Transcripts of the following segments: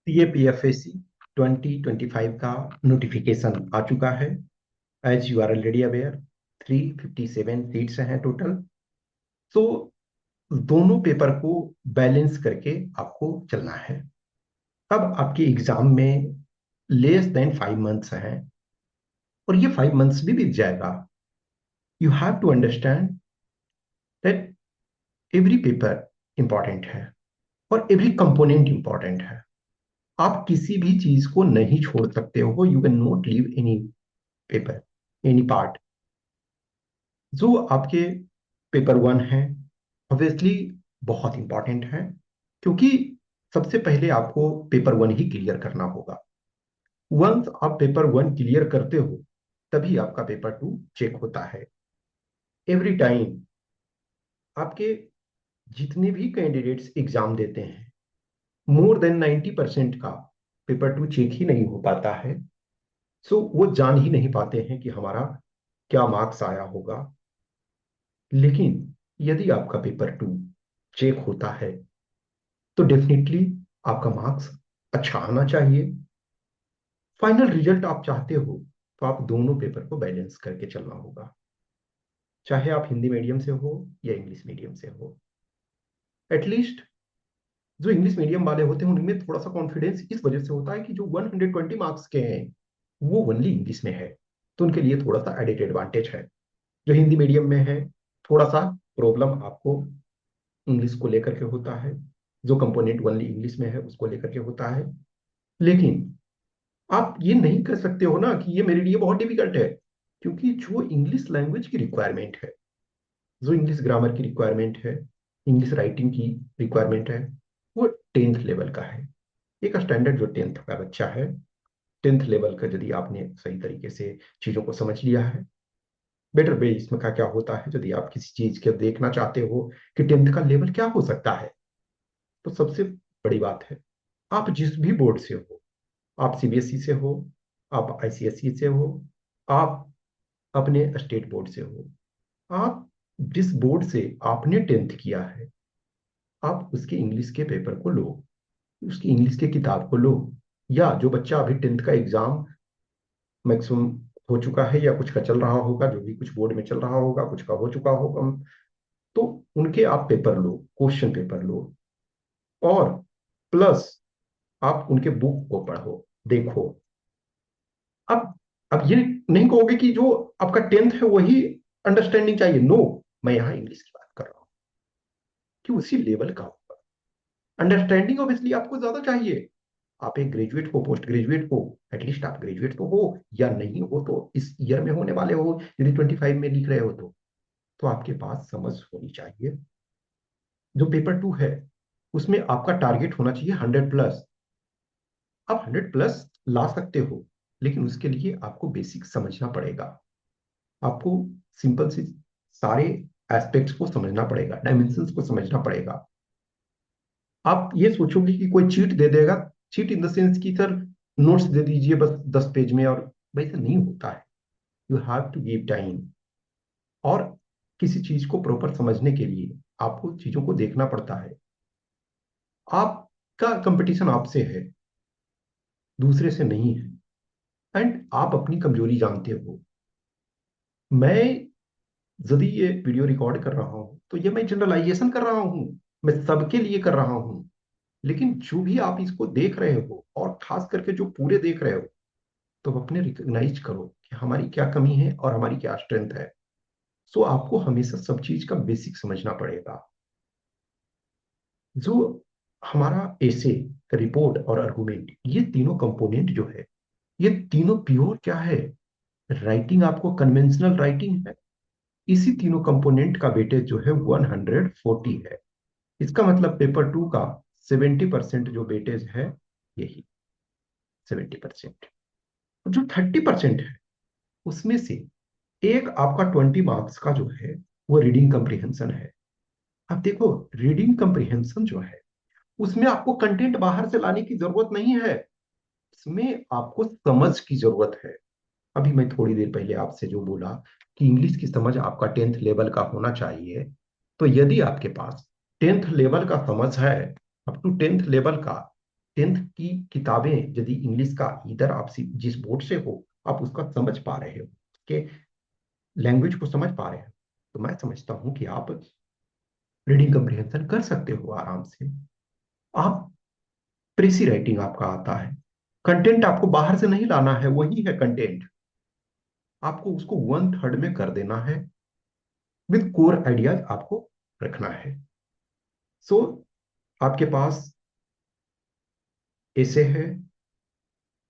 CAPFAC 2025 का notification आ चुका है। As you are already aware 357 seats हैं टोटल। सो दोनों पेपर को बैलेंस करके आपको चलना है। अब आपके एग्जाम में लेस देन 5 मंथ्स हैं और ये 5 मंथ्स भी बीत जाएगा। You have to understand that every paper important है और एवरी कंपोनेंट इंपॉर्टेंट है। आप किसी भी चीज को नहीं छोड़ सकते हो। You can not leave any paper, any part. जो आपके पेपर 1 है, ऑब्वियसली बहुत इंपॉर्टेंट है, क्योंकि सबसे पहले आपको पेपर 1 ही क्लियर करना होगा। वंस आप पेपर 1 क्लियर करते हो तभी आपका पेपर 2 चेक होता है। एवरी टाइम आपके जितने भी कैंडिडेट्स एग्जाम देते हैं, मोर देन 90% का पेपर 2 चेक ही नहीं हो पाता है। सो वो जान ही नहीं पाते हैं कि हमारा क्या मार्क्स आया होगा। लेकिन यदि आपका पेपर 2 चेक होता है तो डेफिनेटली आपका मार्क्स अच्छा आना चाहिए। फाइनल रिजल्ट आप चाहते हो तो आप दोनों पेपर को बैलेंस करके चलना होगा, चाहे आप हिंदी मीडियम से हो या इंग्लिश मीडियम से हो। एटलीस्ट जो इंग्लिश मीडियम वाले होते हैं उनमें थोड़ा सा कॉन्फिडेंस इस वजह से होता है कि जो 120 मार्क्स के हैं वो ओनली इंग्लिश में है, तो उनके लिए थोड़ा सा एडेड एडवांटेज है। जो हिंदी मीडियम में है, थोड़ा सा प्रॉब्लम आपको इंग्लिश को लेकर के होता है। जो कंपोनेंट ओनली इंग्लिश में है उसको लेकर के होता है। लेकिन आप ये नहीं कर सकते हो ना कि ये मेरे लिए बहुत डिफिकल्ट है, क्योंकि जो इंग्लिश लैंग्वेज की रिक्वायरमेंट है, जो इंग्लिश ग्रामर की रिक्वायरमेंट है, इंग्लिश राइटिंग की रिक्वायरमेंट है, वो 10th लेवल का है। एक स्टैंडर्ड जो 10th का बच्चा है, 10th लेवल का यदि आपने सही तरीके से चीजों को समझ लिया है। बेटर वे इसमें का क्या होता है, यदि आप किसी चीज के देखना चाहते हो कि 10th का लेवल क्या हो सकता है, तो सबसे बड़ी बात है, आप जिस भी बोर्ड से हो, आप सीबीएसई से हो, आप आईसीएसई से हो, आप अपने स्टेट बोर्ड से हो, आप जिस बोर्ड से आपने 10th किया है, आप उसके इंग्लिश के पेपर को लो, उसकी इंग्लिश की किताब को लो। या जो बच्चा अभी 10th का एग्जाम मैक्सिमम हो चुका है या कुछ का चल रहा होगा, जो भी कुछ बोर्ड में चल रहा होगा, कुछ का हो चुका होगा, तो उनके आप पेपर लो, क्वेश्चन पेपर लो, और प्लस आप उनके बुक को पढ़ो, देखो। अब अब ये नहीं कहोगे कि जो आपका 10th है वही अंडरस्टैंडिंग चाहिए। नो, मैं यहाँ इंग्लिश की बात कर रहा हूँ कि उसी लेवल का होगा। अंडरस्टैंडिंग ऑब्वियसली आपको ज्यादा चाहिए। आप एक ग्रेजुएट को, पोस्ट ग्रेजुएट को, एटलीस्ट आप ग्रेजुएट तो हो, या नहीं हो तो इस ईयर में होने वाले हो, यदि 25 में लिख रहे हो तो आपके पास समझ होनी चाहिए। जो पेपर 2 है उसमें आपका टारगेट होना चाहिए 100+। आप 100+ ला सकते हो, लेकिन उसके लिए आपको बेसिक समझना पड़ेगा। आपको सिंपल सी सारे एस्पेक्ट्स को समझना पड़ेगा, डायमेंशंस को समझना पड़ेगा। आप ये सोचोगे कि कोई चीट दे देगा, चीट इन द सेंस कि सर नोट्स दे दीजिए बस 10 पेज में, और वैसे नहीं होता है। You have to give time. और किसी चीज को प्रॉपर समझने के लिए आपको चीजों को देखना पड़ता है। आपका कंपटीशन आपसे है, दूसरे से नहीं है। एंड आप अपनी कमजोरी जानते हो। मैं यदि ये वीडियो रिकॉर्ड कर रहा हूं तो ये मैं जनरलाइजेशन कर रहा हूं, मैं सबके लिए कर रहा हूं। लेकिन जो भी आप इसको देख रहे हो, और खास करके जो पूरे देख रहे हो, तो अपने रिकग्नाइज करो कि हमारी क्या कमी है और हमारी क्या स्ट्रेंथ है। सो आपको हमेशा सब चीज का बेसिक समझना पड़ेगा। जो हमारा एसे, रिपोर्ट और आर्गुमेंट, ये तीनों कंपोनेंट जो है, ये तीनों प्योर क्या है, राइटिंग आपको कन्वेंशनल राइटिंग है। इसी तीनों कंपोनेंट का वेटेज जो है 140 है। इसका मतलब पेपर 2 का 70% जो वेटेज है, यही 70%। जो 30% है उसमें से एक आपका 20 मार्क्स का जो है वो रीडिंग कम्प्रिहेंशन है। अब देखो, रीडिंग कम्प्रिहेंशन जो है उसमें आपको कंटेंट बाहर से लाने की जरूरत नहीं है, इसमें आपको समझ की जरूरत है। अभी मैं थोड़ी देर पहले आपसे जो बोला कि इंग्लिश की समझ आपका 10th लेवल का होना चाहिए, तो यदि आपके पास 10th लेवल का समझ है, अप टू 10th लेवल का, टेंथ की किताबें यदि इंग्लिश का इधर आप जिस बोर्ड से हो आप उसका समझ पा रहे हो, उसके लैंग्वेज को समझ पा रहे हो, तो मैं समझता हूँ कि आप रीडिंग कंप्रिहेंशन कर सकते हो आराम से। आप प्रेसी राइटिंग आपका आता है, कंटेंट आपको बाहर से नहीं लाना है, वही है कंटेंट, आपको उसको वन थर्ड में कर देना है, विद कोर आइडियाज आपको रखना है। सो आपके पास ऐसे है,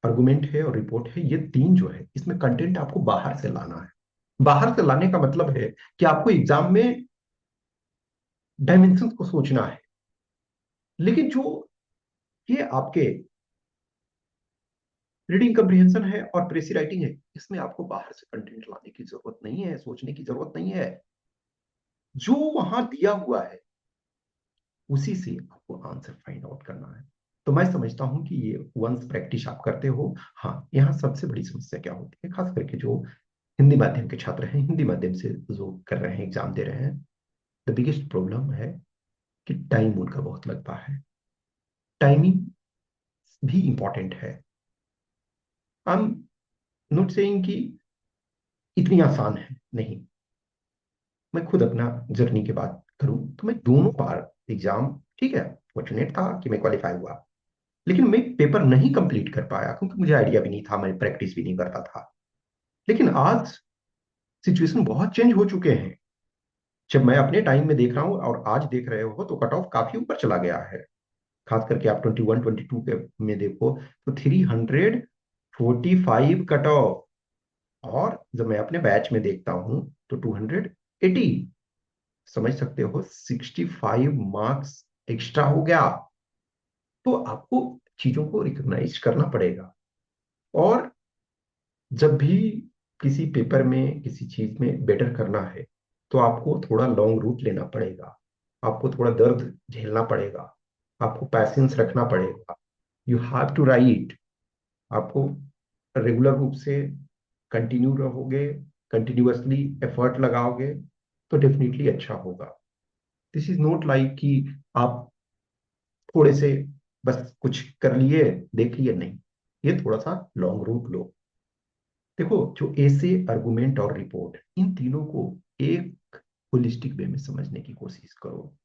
आर्गुमेंट है और रिपोर्ट है, ये तीन जो है इसमें कंटेंट आपको बाहर से लाना है। बाहर से लाने का मतलब है कि आपको एग्जाम में डायमेंशन को सोचना है, लेकिन जो ये आपके रीडिंग कंप्रिहेंशन है और प्रेसी राइटिंग है, इसमें आपको बाहर से कंटेंट लाने की जरूरत नहीं है, सोचने की जरूरत नहीं है, जो वहां दिया हुआ है उसी से आपको आंसर फाइंड आउट करना है। तो मैं समझता हूं कि ये वंस प्रैक्टिस आप करते हो। हाँ, यहाँ सबसे बड़ी समस्या क्या होती है, खास करके जो हिंदी माध्यम के छात्र हैं, हिंदी माध्यम से जो कर रहे हैं, एग्जाम दे रहे हैं, द बिगेस्ट प्रॉब्लम है कि टाइम उनका बहुत लगता है। टाइमिंग भी इंपॉर्टेंट है। आई एम नॉट सेइंग कि इतनी आसान है, नहीं। मैं खुद अपना जर्नी की बात करूं तो मैं दोनों बार एग्जाम, ठीक है, फॉर्चुनेट था कि मैं क्वालिफाई हुआ, लेकिन मैं पेपर नहीं कंप्लीट कर पाया क्योंकि मुझे आइडिया भी नहीं था, मैं प्रैक्टिस भी नहीं करता था। लेकिन आज सिचुएशन बहुत चेंज हो चुके हैं। जब मैं अपने टाइम में देख रहा हूँ और आज देख रहे हो तो कट ऑफ काफी ऊपर चला गया है। खास करके आप 21 22 के में देखो तो 345 कट ऑफ, और जब मैं अपने बैच में देखता हूं तो 280। समझ सकते हो, 65 मार्क्स एक्स्ट्रा हो गया। तो आपको चीजों को रिकॉग्नाइज करना पड़ेगा। और जब भी किसी पेपर में किसी चीज में बेटर करना है तो आपको थोड़ा लॉन्ग रूट लेना पड़ेगा, आपको थोड़ा दर्द झेलना पड़ेगा, आपको पैशंस रखना पड़ेगा। You have to write. आपको रेगुलर रूप से कंटिन्यू रहोगे, कंटिन्यूअसली एफर्ट लगाओगे तो डेफिनेटली अच्छा होगा। दिस इज नॉट लाइक कि आप थोड़े से बस कुछ कर लिए, देख लिए, नहीं। ये थोड़ा सा लॉन्ग रूट लो। देखो, जो ऐसे आर्गुमेंट और रिपोर्ट, इन तीनों को एक होलिस्टिक वे में समझने की कोशिश करो।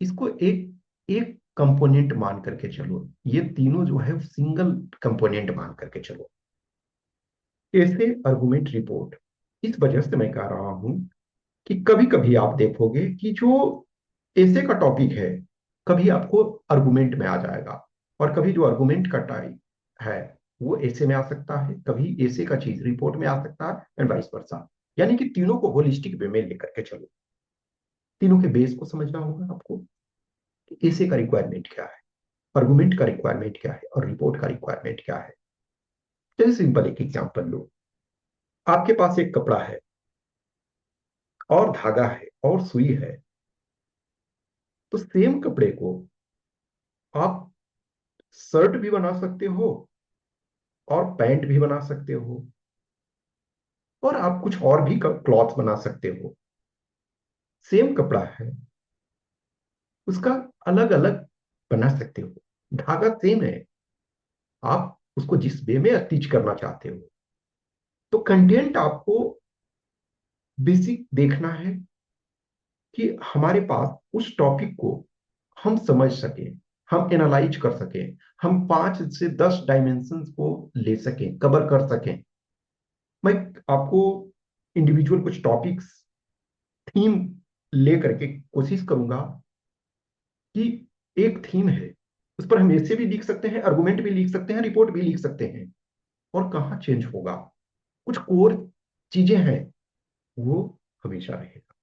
इसको एक एक कंपोनेंट मान करके चलो, ये तीनों जो है सिंगल कंपोनेंट मान करके चलो। ऐसे आर्गुमेंट रिपोर्ट, इस वजह से मैं कह रहा हूं कि कभी कभी आप देखोगे कि जो ऐसे का टॉपिक है कभी आपको आर्गुमेंट में आ जाएगा, और कभी जो आर्गुमेंट का टाइप है वो ऐसे में आ सकता है, कभी ऐसे का चीज रिपोर्ट में आ सकता है, एंड वाइस वर्सा। यानी कि तीनों को होलिस्टिक वे में लेकर के चलो। तीनों के बेस को समझना होगा आपको कि ऐसे का रिक्वायरमेंट क्या है, आर्गुमेंट का रिक्वायरमेंट क्या है, और रिपोर्ट का रिक्वायरमेंट क्या है। जैसे सिंपल एक एग्जांपल लो, आपके पास एक कपड़ा है और धागा है और सुई है, तो सेम कपड़े को आप शर्ट भी बना सकते हो और पैंट भी बना सकते हो, और आप कुछ और भी क्लॉथ बना सकते हो। सेम कपड़ा है, उसका अलग अलग बना सकते हो। धागा सेम है, आप उसको जिस वे में स्टिच करना चाहते हो। तो कंटेंट आपको बेसिक देखना है कि हमारे पास उस टॉपिक को हम समझ सकें, हम एनालाइज कर सकें, हम 5 से 10 डायमेंशंस को ले सकें, कवर कर सकें। मैं आपको इंडिविजुअल कुछ टॉपिक्स, थीम ले करके कोशिश करूंगा कि एक थीम है, उस पर हम ऐसे भी लिख सकते हैं, आर्गुमेंट भी लिख सकते हैं, रिपोर्ट भी लिख सकते हैं, और कहाँ चेंज होगा, कुछ कोर चीजें हैं, वो हमेशा रहेगा।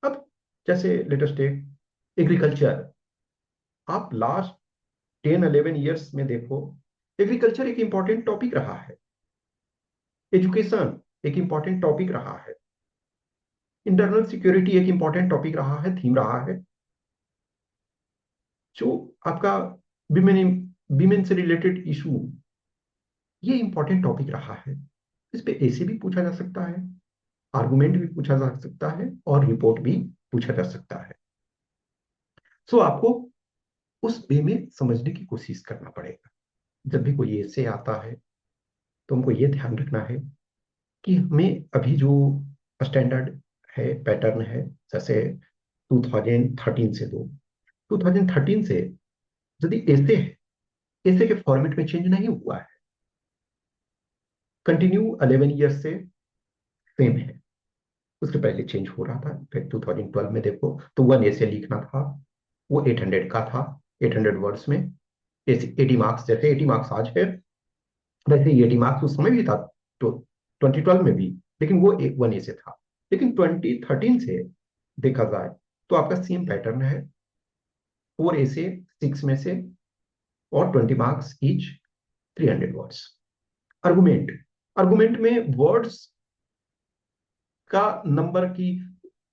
अब जैसे लेटेस्ट टेक एग्रीकल्चर, आप लास्ट 10 11 ईयर्स में देखो, एग्रीकल्चर एक इंपॉर्टेंट टॉपिक रहा है, एजुकेशन एक इंपॉर्टेंट टॉपिक रहा है, इंटरनल सिक्योरिटी एक इंपॉर्टेंट टॉपिक रहा है, थीम रहा है। जो आपका विमेन विमेन से रिलेटेड इशू, ये इंपॉर्टेंट टॉपिक रहा है। इस पे ऐसे भी पूछा जा सकता है, आर्गुमेंट भी पूछा जा सकता है, और रिपोर्ट भी पूछा जा सकता है। सो आपको उस वे में समझने की कोशिश करना पड़ेगा। जब भी कोई ऐसे आता है तो हमको ये ध्यान रखना है कि हमें अभी जो स्टैंडर्ड है, पैटर्न है, जैसे 2013 से दो, 2013 से यदि ऐसे है, ऐसे के फॉर्मेट में चेंज नहीं हुआ है, कंटिन्यू 11 ईयर से सेम है। उसके पहले चेंज हो रहा था, फिर 2012 में देखो तो 1 ऐसे लिखना था, वो 800 का था, 800 वर्ड्स में, 80 मार्क्स, जैसे 80 मार्क्स आज है वैसे ही 80 मार्क्स उस समय भी था, तो 2012 में भी, लेकिन वो 1 ऐसे था। लेकिन 2013 से देखा जाए तो आपका सेम पैटर्न है, 4 ऐसे 6 में से, और 20 marks each, 300 words. Argument, argument में वर्ड्स का नंबर की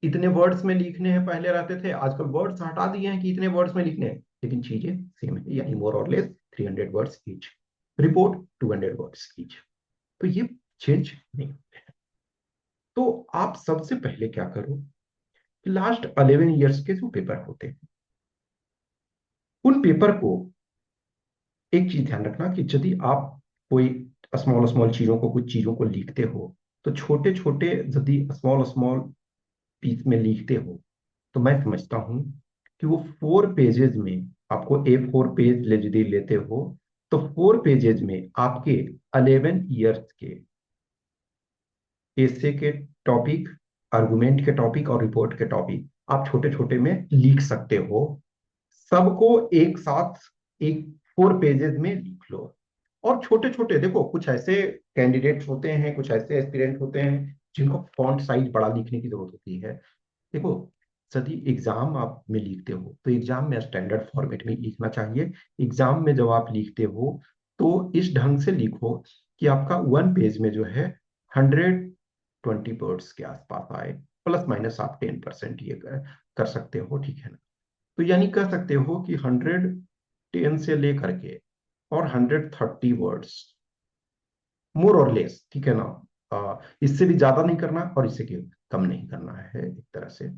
इतने वर्ड्स में लिखने हैं पहले रहते थे, आजकल वर्ड्स हटा दिए हैं कि इतने वर्ड्स में लिखने हैं, लेकिन चीजें सेम है, यानी मोर और less 300 words each. Report 200 words each. तो ये चेंज नहीं होते हैं। तो आप सबसे पहले क्या करो कि लास्ट 11 ईयर्स के जो पेपर होते हैं उन पेपर को, एक चीज ध्यान रखना कि यदि आप कोई स्मॉल स्मॉल चीजों को, कुछ चीजों को लिखते हो, तो छोटे छोटे यदि स्मॉल स्मॉल पीस में लिखते हो, तो मैं समझता हूं कि वो 4 पेजेज में, आपको A4 पेज यदि लेते हो, तो 4 पेजेज में आपके 11 ईयर्स के एसे के टॉपिक, आर्गुमेंट के टॉपिक और रिपोर्ट के टॉपिक आप छोटे छोटे में लिख सकते हो। सबको एक साथ एक 4 पेजेज में लिख लो। और छोटे छोटे देखो, कुछ ऐसे कैंडिडेट्स होते हैं, कुछ ऐसे एस्पिरेंट होते हैं जिनको फॉन्ट साइज बड़ा लिखने की जरूरत होती है। देखो, यदि एग्जाम आप में लिखते हो तो एग्जाम में स्टैंडर्ड फॉर्मेट में लिखना चाहिए। एग्जाम में जब आप लिखते हो तो इस ढंग से लिखो कि आपका 1 पेज में जो है 120 वर्ड्स के आसपास आए, प्लस माइनस आप 10% ये कर सकते हो, ठीक है ना। तो यानी कह सकते हो कि 110 से लेकर के और 130 वर्ड्स, मोर और लेस, ठीक है ना। इससे भी ज्यादा नहीं करना और इससे के कम नहीं करना है, एक तरह से।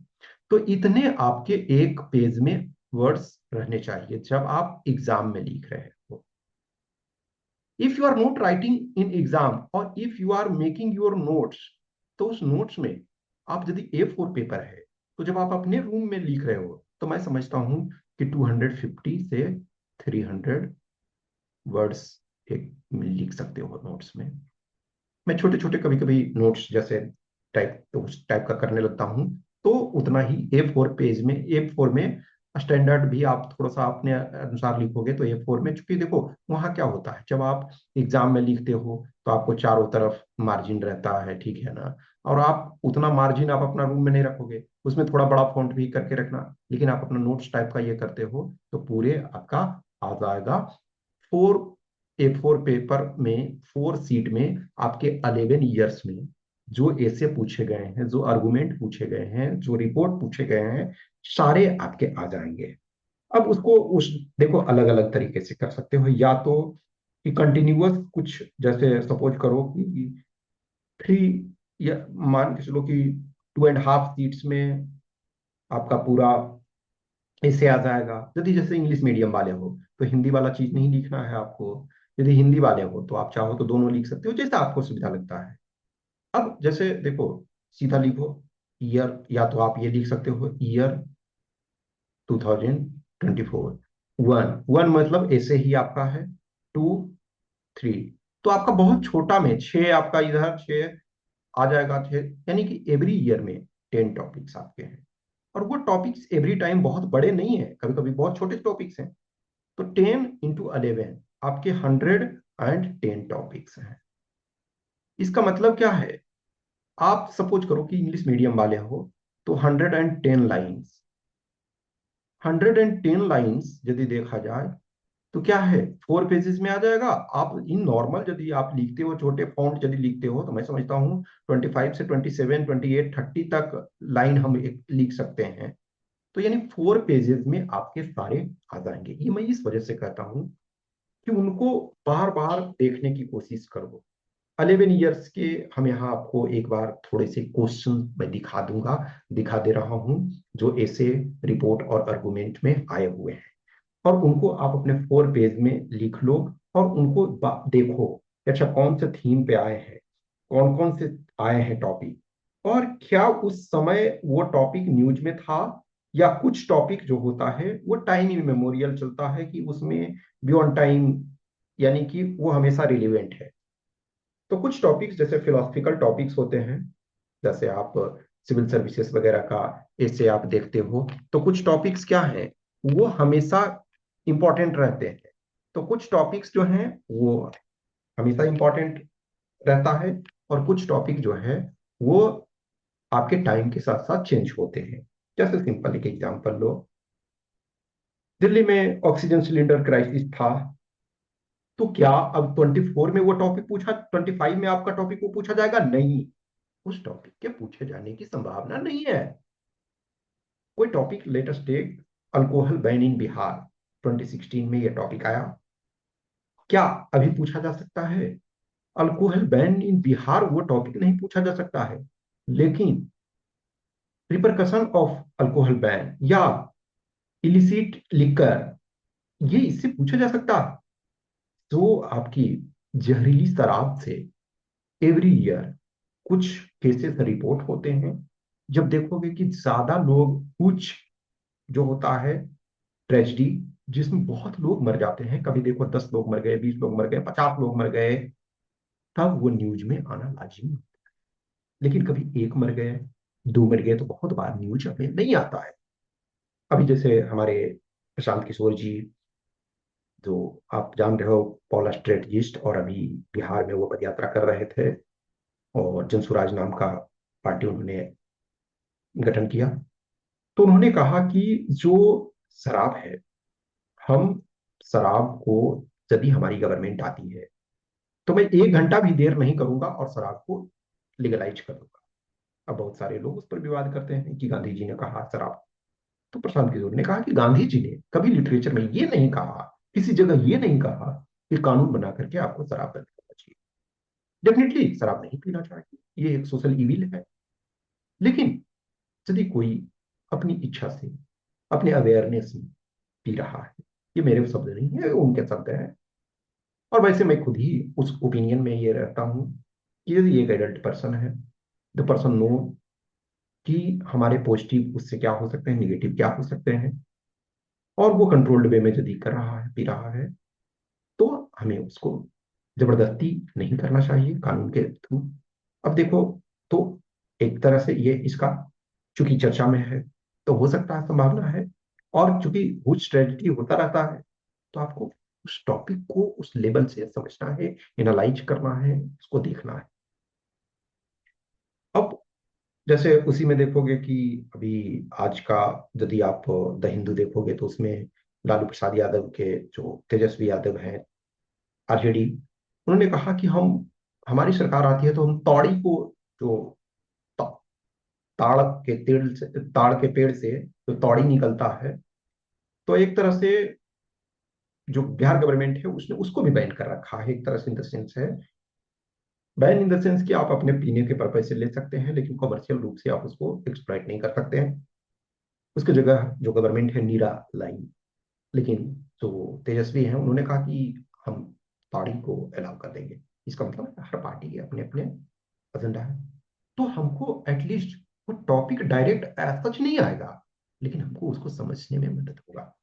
तो इतने आपके एक पेज में वर्ड्स रहने चाहिए जब आप एग्जाम में लिख रहे हो। If you are not writing in exam और if you are making your notes, तो उस नोट्स में आप यदि A4 पेपर है, तो जब आप अपने रूम में लिख रहे हो तो मैं समझता हूं कि 250 से 300 वर्ड्स एक लिख सकते हो नोट्स में। मैं छोटे छोटे कभी कभी नोट्स जैसे टाइप, तो उस टाइप का करने लगता हूँ, तो उतना ही A4 पेज में, A4 में स्टैंडर्ड भी आप थोड़ा सा अपने अनुसार लिखोगे तो A4 में, चूंकि देखो वहां क्या होता है, जब आप एग्जाम में लिखते हो तो आपको चारों तरफ मार्जिन रहता है, ठीक है ना। और आप उतना मार्जिन आप अपना रूम में नहीं रखोगे, उसमें थोड़ा बड़ा फॉन्ट भी करके रखना, लेकिन आप अपना नोट्स टाइप का ये करते हो तो पूरे आपका आ जाएगा। 4 A4 पेपर में, 4 सीट में, आपके 11 ईयर्स में जो ऐसे पूछे गए हैं, जो आर्गुमेंट पूछे गए हैं, जो रिपोर्ट पूछे गए हैं, सारे आपके आ जाएंगे। अब उसको उस, देखो अलग अलग तरीके से कर सकते हो, या तो कि कंटिन्यूअस कुछ, जैसे सपोज करो कि 3, या मान के चलो कि 2.5 सीट्स में आपका पूरा इससे आ जाएगा। यदि जैसे इंग्लिश मीडियम वाले हो तो हिंदी वाला चीज नहीं लिखना है आपको, यदि हिंदी वाले हो तो आप चाहो तो दोनों लिख सकते हो, जैसा आपको सुविधा लगता है। अब जैसे देखो, सीधा लिखो ईयर, या तो आप ये लिख सकते हो ईयर 2024, वन, वन मतलब ऐसे ही आपका है, 2, 3, तो आपका बहुत छोटा में 6, आपका इधर 6 आ जाएगा, 6, यानी कि एवरी ईयर में 10 टॉपिक्स आपके हैं। और वो टॉपिक्स एवरी टाइम बहुत बड़े नहीं है, कभी कभी बहुत छोटे टॉपिक्स हैं। तो 10 × 11 आपके 110 टॉपिक्स हैं। इसका मतलब क्या है, आप सपोज करो कि इंग्लिश मीडियम वाले हो तो 110 लाइन्स, 110 लाइन्स यदि देखा जाए तो क्या है, 4 पेजेस में आ जाएगा। आप इन नॉर्मल यदि आप लिखते हो, छोटे फॉन्ट यदि लिखते हो, तो मैं समझता हूँ 25 से 27, 28, 30 तक लाइन हम एक लिख सकते हैं। तो यानी 4 पेजेस में आपके सारे आ जाएंगे। ये मैं इस वजह से कहता हूँ कि उनको बार बार देखने की कोशिश करो। 11 ईयर्स के हम यहाँ आपको एक बार थोड़े से क्वेश्चन मैं दिखा दूंगा, दिखा दे रहा हूँ, जो ऐसे रिपोर्ट और आर्गुमेंट में आए हुए हैं। और उनको आप अपने 4 पेज में लिख लो और उनको देखो कि अच्छा कौन से थीम पे आए हैं, कौन कौन से आए हैं टॉपिक, और क्या उस समय वो टॉपिक न्यूज में था, या कुछ टॉपिक जो होता है वो टाइम इमेमोरियल चलता है कि उसमें बियॉन्ड टाइम, यानी कि वो हमेशा रिलेवेंट है। तो कुछ टॉपिक्स जैसे फिलोसफिकल टॉपिक्स होते हैं, जैसे आप सिविल सर्विसेज वगैरह का ऐसे आप देखते हो, तो कुछ टॉपिक्स क्या हैं, वो हमेशा इंपॉर्टेंट रहते हैं। तो कुछ टॉपिक्स जो हैं वो हमेशा इंपॉर्टेंट रहता है, और कुछ टॉपिक जो है वो आपके टाइम के साथ साथ चेंज होते हैं। जैसे सिंपल एक एग्जांपल लो, दिल्ली में ऑक्सीजन सिलेंडर क्राइसिस था, तो क्या अब 24 में वो टॉपिक पूछा, 25 में आपका टॉपिक वो पूछा जाएगा? नहीं, उस टॉपिक के पूछे जाने की संभावना नहीं है। कोई topic, latest tech alcohol ban in Bihar, 2016 में ये टॉपिक आया, क्या अभी पूछा जा सकता है? अल्कोहल बैन इन बिहार वो टॉपिक नहीं पूछा जा सकता है, लेकिन रिपरकशन ऑफ अल्कोहल बैन या इलिसिट लिकर, ये इससे पूछा जा सकता है। तो आपकी जहरीली शराब से एवरी ईयर कुछ केसेस रिपोर्ट होते हैं। जब देखोगे कि ज्यादा लोग, कुछ जो होता है ट्रेजिडी, जिसमें बहुत लोग मर जाते हैं, कभी देखो 10 लोग मर गए, 20 लोग मर गए, 50 लोग मर गए, तब वो न्यूज में आना लाजिमी। लेकिन कभी एक मर गए, दो मर गए, तो बहुत बार न्यूज में नहीं आता है। अभी जैसे हमारे प्रशांत किशोर जी, जो आप जान रहे हो, पॉला स्ट्रेटजिस्ट, और अभी बिहार में वो पदयात्रा कर रहे थे, और जनसुराज नाम का पार्टी उन्होंने गठन किया। तो उन्होंने कहा कि जो शराब है, हम शराब को, यदि हमारी गवर्नमेंट आती है तो मैं 1 घंटा भी देर नहीं करूंगा और शराब को लीगलाइज कर दूंगा। अब बहुत सारे लोग उस पर विवाद करते हैं कि गांधी जी ने कहा शराब, तो प्रशांत किशोर ने कहा कि गांधी जी ने कभी लिटरेचर में ये नहीं कहा, किसी जगह ये नहीं कहा कि कानून बना करके आपको शराब बंद करना चाहिए। डेफिनेटली शराब नहीं पीना चाहिए, ये एक सोशल इविल है। लेकिन यदि कोई अपनी इच्छा से, अपने अवेयरनेस में पी रहा है, ये मेरे शब्द नहीं है, उनके शब्द हैं। और वैसे मैं खुद ही उस ओपिनियन में ये रहता हूँ कि यदि एक एडल्ट पर्सन है, द पर्सन नो कि हमारे पॉजिटिव उससे क्या हो सकते हैं, निगेटिव क्या हो सकते हैं, और वो कंट्रोल्ड वे में यदि कर रहा है, पी रहा है, तो हमें उसको जबरदस्ती नहीं करना चाहिए कानून के थ्रू। अब देखो, तो एक तरह से ये इसका, चूंकि चर्चा में है, तो हो सकता है, संभावना है। और चूंकि हुज स्ट्रेटजी होता रहता है, तो आपको उस टॉपिक को उस लेवल से समझना है, एनालाइज करना है, उसको देखना है। अब जैसे उसी में देखोगे कि अभी आज का, यदि आप द हिंदू देखोगे, तो उसमें लालू प्रसाद यादव के जो तेजस्वी यादव हैं, आरजेडी, उन्होंने कहा कि हम, हमारी सरकार आती है तो हम तौड़ी को, जो ता- ताड़ के पेड़ से जो तौड़ी निकलता है, तो एक तरह से जो बिहार गवर्नमेंट है उसने उसको भी बैन कर रखा है, एक तरह से इन द सेंस है, बैन इन द सेंस कि आप अपने पीने के पर्पज से ले सकते हैं, लेकिन कमर्शियल रूप से आप उसको एक्सप्लॉइट नहीं कर सकते हैं। उसकी जगह जो गवर्नमेंट है, नीरा लाई। लेकिन जो तेजस्वी हैं, उन्होंने कहा कि हम ताड़ी को अलाउ कर देंगे। इसका मतलब हर पार्टी के अपने अपने एजेंडा है। तो हमको एटलीस्ट वो टॉपिक डायरेक्ट सच नहीं आएगा, लेकिन हमको उसको समझने में मदद होगा।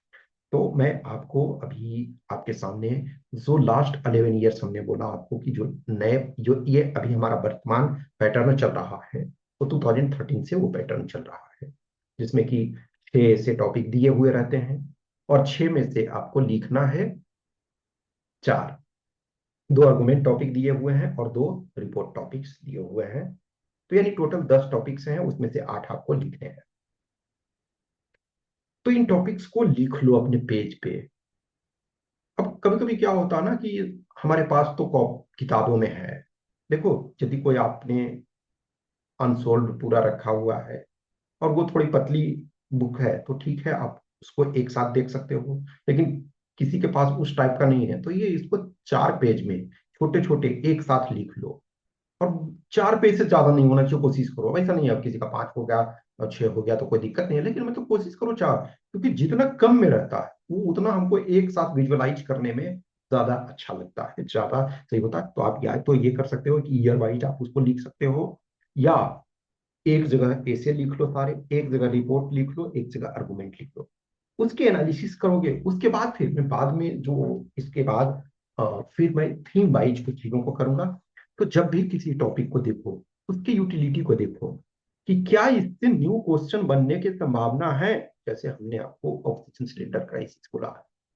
तो मैं आपको अभी आपके सामने, जो लास्ट 11 ईयर्स हमने बोला आपको कि जो नए, जो ये अभी हमारा वर्तमान पैटर्न चल रहा है, वो 2013 से वो पैटर्न चल रहा है, जिसमें कि 6 ऐसे टॉपिक दिए हुए रहते हैं, और 6 में से आपको लिखना है 4। 2 आर्गुमेंट टॉपिक दिए हुए हैं और 2 रिपोर्ट टॉपिक्स दिए हुए हैं। तो यानी टोटल 10 टॉपिक्स हैं, उसमें से 8 आपको लिखने हैं। तो इन टॉपिक्स को लिख लो अपने पेज पे। अब कभी कभी क्या होता है ना कि हमारे पास तो किताबों में है, देखो, यदि कोई आपने अनसोल्ड पूरा रखा हुआ है और वो थोड़ी पतली बुक है, तो ठीक है, आप उसको एक साथ देख सकते हो। लेकिन किसी के पास उस टाइप का नहीं है, तो ये इसको 4 पेज में छोटे छोटे एक साथ लिख लो। और 4 पेज से ज्यादा नहीं होना चाहिए, कोशिश करो। वैसा नहीं है अब किसी का 5 हो गया और 6 हो गया तो कोई दिक्कत नहीं है, लेकिन मतलब कोशिश करो 4। क्योंकि जितना कम में रहता है वो उतना हमको एक साथ विजुअलाइज करने में ज्यादा अच्छा लगता है, ज्यादा सही होता है। तो आप या तो ये कर सकते हो कि ईयर वाइज आप उसको लिख सकते हो, या एक जगह ऐसे लिख लो सारे, एक जगह रिपोर्ट लिख लो, एक जगह आर्गुमेंट लिख लो, उसके एनालिसिस करोगे। उसके बाद फिर मैं बाद में जो इसके बाद फिर मैं थीम वाइज कुछ चीजों को करूंगा। तो जब भी किसी टॉपिक को देखो, उसकी यूटिलिटी को देखो कि क्या इससे न्यू क्वेश्चन बनने की संभावना है। जैसे हमने आपको ऑक्सीजन सिलेंडर क्राइसिस बोला,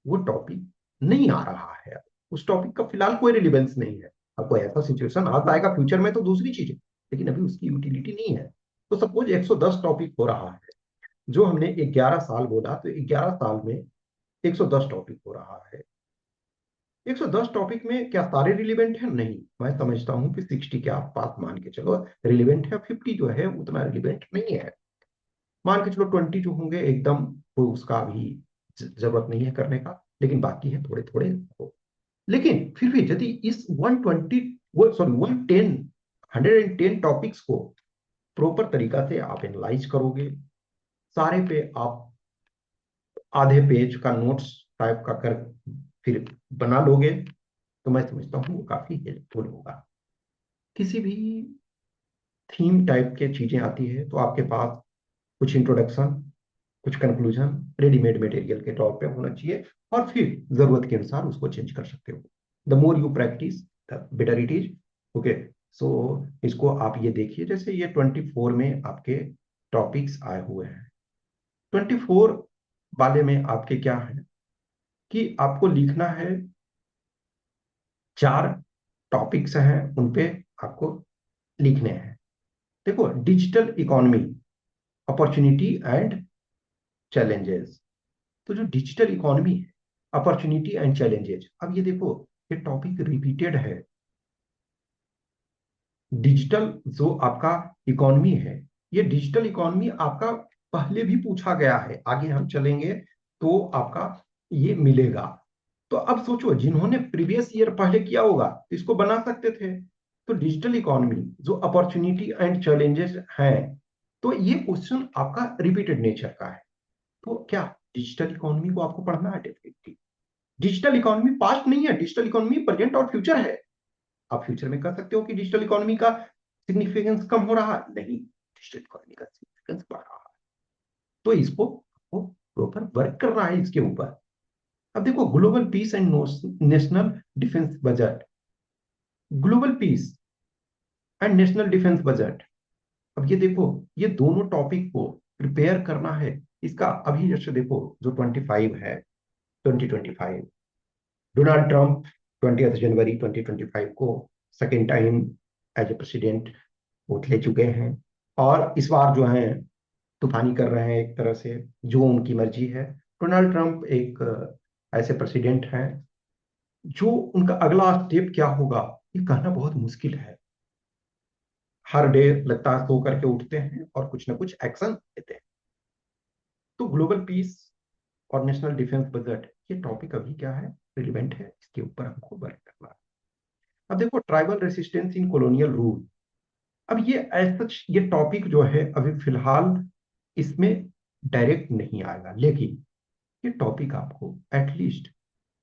वो टॉपिक नहीं आ रहा है, उस टॉपिक का फिलहाल कोई रिलेवेंस नहीं है। अब कोई ऐसा सिचुएशन आ जाएगा फ्यूचर में तो दूसरी चीज है, लेकिन अभी उसकी यूटिलिटी नहीं है। तो सपोज 110 टॉपिक हो रहा है, जो हमने 11 साल बोला, तो 11 साल में 110 टॉपिक हो रहा है। 110 टॉपिक में क्या सारे रिलेवेंट है? नहीं, मैं समझता हूँ कि 60 के आसपास मान के चलो रिलेवेंट है, 50 जो है उतना रिलेवेंट नहीं है। मान के चलो 20 जो होंगे एकदम, तो उसका भी जरूरत नहीं है करने का, लेकिन बाकी है थोड़े थोड़े हो। लेकिन फिर भी यदि इस 120, वो सॉरी 110, 110 टॉपिक्स को प्रॉपर तरीका से आप एनालाइज करोगे, सारे पे आप आधे पेज का नोट्स टाइप का कर फिर बना लोगे, तो मैं समझता हूँ वो काफी हेल्पफुल होगा। किसी भी थीम टाइप के चीजें आती है तो आपके पास कुछ इंट्रोडक्शन, कुछ कंक्लूजन रेडीमेड मटेरियल के तौर पे होना चाहिए, और फिर जरूरत के अनुसार उसको चेंज कर सकते हो। The more you practice the better it is. Okay, so इसको आप ये देखिए, जैसे ये 24 में आपके टॉपिक्स आए हुए हैं। 24 वाले में आपके क्या है कि आपको लिखना है, 4 टॉपिक्स हैं उन पे आपको लिखने हैं। देखो, digital economy, opportunity and challenges. तो जो डिजिटल इकोनॉमी है, अपॉर्चुनिटी एंड चैलेंजेस, अब ये देखो, ये टॉपिक रिपीटेड है। डिजिटल जो आपका इकोनॉमी है, ये डिजिटल इकोनॉमी आपका पहले भी पूछा गया है, आगे हम चलेंगे तो आपका ये मिलेगा। तो अब सोचो, जिन्होंने प्रीवियस ईयर पहले किया होगा तो इसको बना सकते थे। तो डिजिटल इकोनॉमी जो अपॉर्चुनिटी एंड चैलेंजेस हैं, तो ये क्वेश्चन आपका रिपीटेड नेचर का है। तो क्या डिजिटल इकोनॉमी को आपको पढ़ना है? डेफिनेटली। डिजिटल इकोनॉमी पास्ट नहीं है, डिजिटल इकोनॉमी प्रेजेंट और फ्यूचर है। आप फ्यूचर में कह सकते हो कि डिजिटल इकोनॉमी का सिग्निफिकेंस कम हो रहा है, नहीं, डिजिटल इकोनॉमी का सिग्निफिकेंस बढ़ रहा है। तो इसको आपको प्रॉपर वर्क करना है इसके ऊपर। अब देखो, global piece and national defence budget, global piece and national defence budget. अब ये देखो, ये दोनों टॉपिक को प्रिपेयर करना है। इसका अभी जैसे देखो, जो 25 है, 2025, डोनाल्ड ट्रंप 20 जनवरी 2025 को second time as a president vote ले चुके हैं, और इस बार जो है तूफानी कर रहे हैं एक तरह से, जो उनकी मर्जी है। डोनाल्ड ट्रंप एक ऐसे प्रेसिडेंट हैं, जो उनका अगला स्टेप क्या होगा ये कहना बहुत मुश्किल है। हर डे लगता है सो करके उठते हैं और कुछ ना कुछ एक्शन लेते हैं। तो ग्लोबल पीस और नेशनल डिफेंस बजट, ये टॉपिक अभी क्या है, रिलेवेंट है, इसके ऊपर हमको वर्क करना है। अब देखो, ट्राइबल रेसिस्टेंस इन कॉलोनियल रूल। अब ये सच ये टॉपिक जो है अभी फिलहाल इसमें डायरेक्ट नहीं आएगा, लेकिन ये टॉपिक आपको एटलीस्ट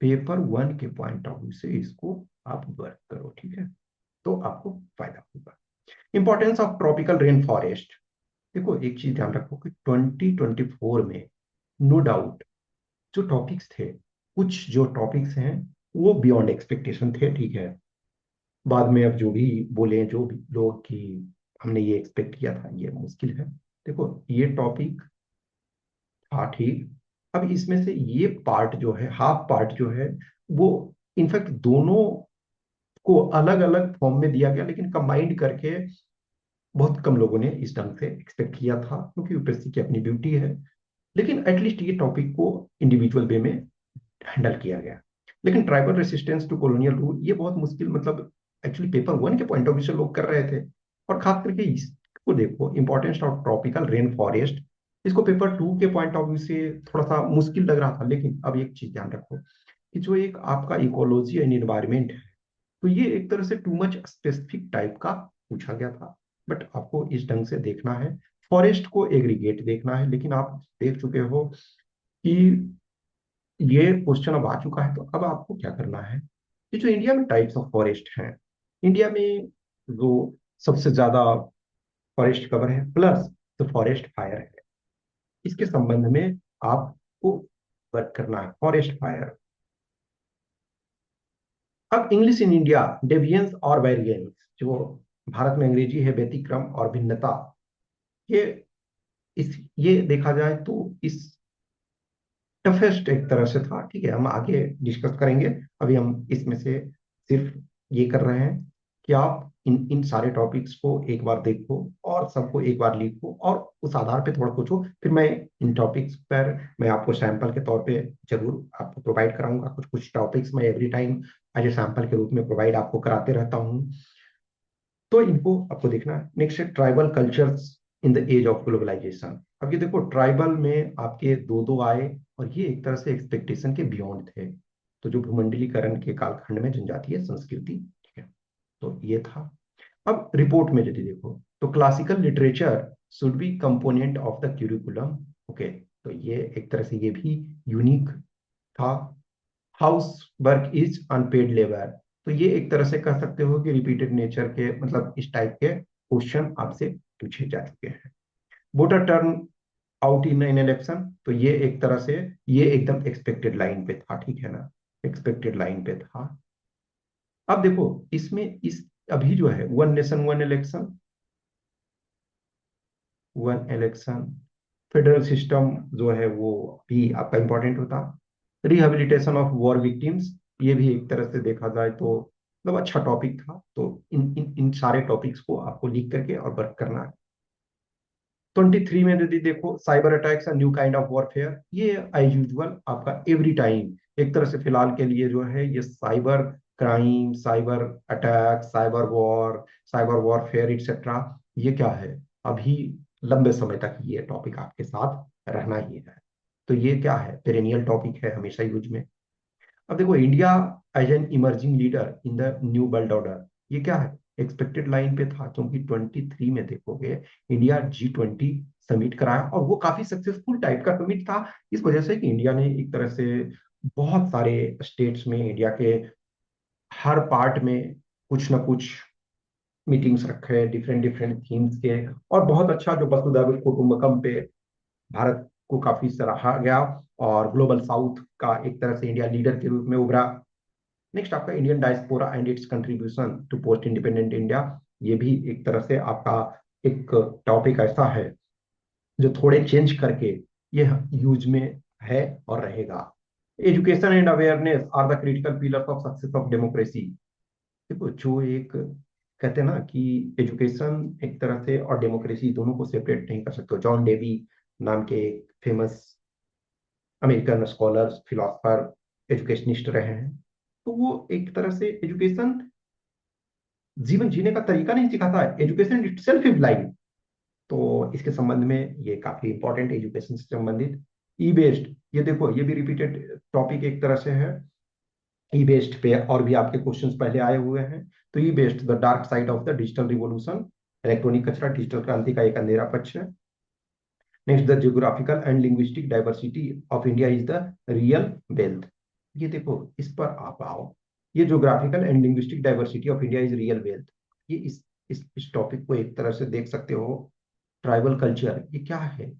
पेपर 1 के पॉइंट ऑफ व्यू से इसको आप वर्क करो, ठीक है, तो आपको फायदा होगा। Importance of tropical rain forest. देखो, एक चीज ध्यान रखो कि 2024 में नो डाउट जो टॉपिक्स थे, कुछ जो टॉपिक्स हैं वो बियॉन्ड एक्सपेक्टेशन थे, ठीक है। बाद में अब जो भी बोले जो भी लोग कि हमने ये एक्सपेक्ट किया था, ये मुश्किल है। देखो, ये टॉपिक था ठीक। अब इसमें से ये पार्ट जो है, हाफ पार्ट जो है, वो इनफैक्ट दोनों को अलग अलग फॉर्म में दिया गया, लेकिन कंबाइंड करके बहुत कम लोगों ने इस ढंग से एक्सपेक्ट किया था, क्योंकि यूपीएससी की अपनी ब्यूटी है। लेकिन एटलीस्ट ये टॉपिक को इंडिविजुअल वे में हैंडल किया गया। लेकिन tribal resistance to colonial rule, ये बहुत मुश्किल, मतलब एक्चुअली पेपर 1 के पॉइंट ऑफ व्यू से लोग कर रहे थे। और खास करके इसको देखो, importance of tropical rain forest, इसको पेपर 2 के पॉइंट ऑफ व्यू से थोड़ा सा मुश्किल लग रहा था। लेकिन अब एक चीज ध्यान रखो कि जो एक आपका इकोलॉजी एंड इन्वायरमेंट है, तो ये एक तरह से टू मच स्पेसिफिक टाइप का पूछा गया था। बट आपको इस ढंग से देखना है, फॉरेस्ट को एग्रीगेट देखना है। लेकिन आप देख चुके हो कि ये क्वेश्चन अब आ चुका है, तो अब आपको क्या करना है कि जो इंडिया में टाइप्स ऑफ फॉरेस्ट हैं, इंडिया में जो सबसे ज्यादा फॉरेस्ट कवर है प्लस जो फॉरेस्ट फायर है, इसके संबंध में आपको वर्क करना है, फॉरेस्ट फायर। अब इंग्लिश इन इंडिया, डेविएंस और वेरिएंस, जो भारत में अंग्रेजी है व्यतिक्रम और भिन्नता, ये ये देखा जाए तो इस टफेस्ट एक तरह से था। ठीक है, हम आगे डिस्कस करेंगे, अभी हम इसमें से सिर्फ ये कर रहे हैं कि आप इन इन सारे टॉपिक्स को एक बार देखो और सबको एक बार लिखो और उस आधार पे थोड़ा पूछो, फिर मैं इन टॉपिक्स पर मैं आपको सैंपल के तौर पे जरूर आपको प्रोवाइड कराऊंगा। कुछ कुछ टॉपिक्स मैं every time as a sample के रूप में प्रोवाइड आपको कराते रहता हूँ, तो इनको आपको देखना है। नेक्स्ट है tribal cultures in the age of globalization. अब ये देखो, ट्राइबल में आपके दो दो आए और ये एक तरह से एक्सपेक्टेशन के बियॉन्ड थे। तो जो भूमंडलीकरण के कालखंड में जनजातीय संस्कृति, ठीक है, तो ये था। अब रिपोर्ट में यदि देखो तो classical literature should be component of the curriculum. Okay, तो ये एक तरह से ये भी यूनिक था। House work is unpaid labour, तो ये एक तरह से कह सकते हो कि रिपीटेड नेचर के, मतलब इस टाइप के क्वेश्चन आपसे पूछे जा चुके हैं। Voter turn out in an election, तो ये एक तरह से ये एकदम एक्सपेक्टेड लाइन पे था, ठीक है ना, एक्सपेक्टेड लाइन पे था। अब देखो इसमें इस अभी जो है one nation one election, one election, federal system जो है वो भी आपका इंपॉर्टेंट होता। रिहेबिलिटेशन ऑफ वॉर विक्टिम्स, ये भी एक तरह से देखा जाए तो मतलब अच्छा टॉपिक था। तो इन सारे टॉपिक्स को आपको लिख करके और वर्क करना है। 23 में यदि देखो cyber attacks new kind of warfare, ये एज यूजुअल आपका एवरी टाइम एक तरह से फिलहाल के लिए जो है ये cyber crime, cyber attack, cyber warfare etcetera, ये क्या है, अभी लंबे समय तक ये टॉपिक आपके साथ रहना ही है। तो ये क्या है, पेरेनियल टॉपिक है, हमेशा यूज में। अब देखो India as an emerging leader in the new world order, ये क्या है, एक्सपेक्टेड लाइन पे था, क्योंकि 23 में देखोगे इंडिया G20 समिट कराया और वो काफी सक्सेसफुल टाइप का समिट था। इस वजह से कि इंडिया ने एक तरह से बहुत सारे स्टेट्स में, इंडिया के हर पार्ट में कुछ ना कुछ मीटिंग्स रखे, डिफरेंट डिफरेंट थीम्स के, और बहुत अच्छा जो वसुधैव कुटुंबकम पे भारत को काफी सराहा गया और ग्लोबल साउथ का एक तरह से इंडिया लीडर के रूप में उभरा। नेक्स्ट आपका Indian diaspora and its contribution to post independent India, ये भी एक तरह से आपका एक टॉपिक ऐसा है जो थोड़े चेंज करके ये यूज में है और रहेगा। Education and awareness are the critical pillars of success of democracy. देखो जो एक कहते हैं ना कि एजुकेशन एक तरह से और डेमोक्रेसी दोनों को सेपरेट नहीं कर सकते। जॉन डेवी नाम के एक famous American scholars, philosopher, educationist रहे हैं, तो वो एक तरह से एजुकेशन जीवन जीने का तरीका नहीं सिखाता है, एजुकेशन इटसेल्फ इज लाइफ। तो इसके संबंध में ये काफी इंपॉर्टेंट एजुकेशन से संबंधित। ई बेस्ड, ये देखो ये भी रिपीटेड टॉपिक एक तरह से है। ई बेस्ड पे और भी आपके क्वेश्चंस पहले आए हुए हैं। तो e waste the dark side of the digital revolution, electronic कचरा डिजिटल क्रांति का एक अंधेरा पक्ष है। Next the geographical and linguistic diversity of India is the real wealth. ये देखो इस पर आप आओ, ये geographical and linguistic diversity of India is real wealth, ये इस टॉपिक को एक तरह से देख सकते हो। ट्राइबल कल्चर ये क्या है,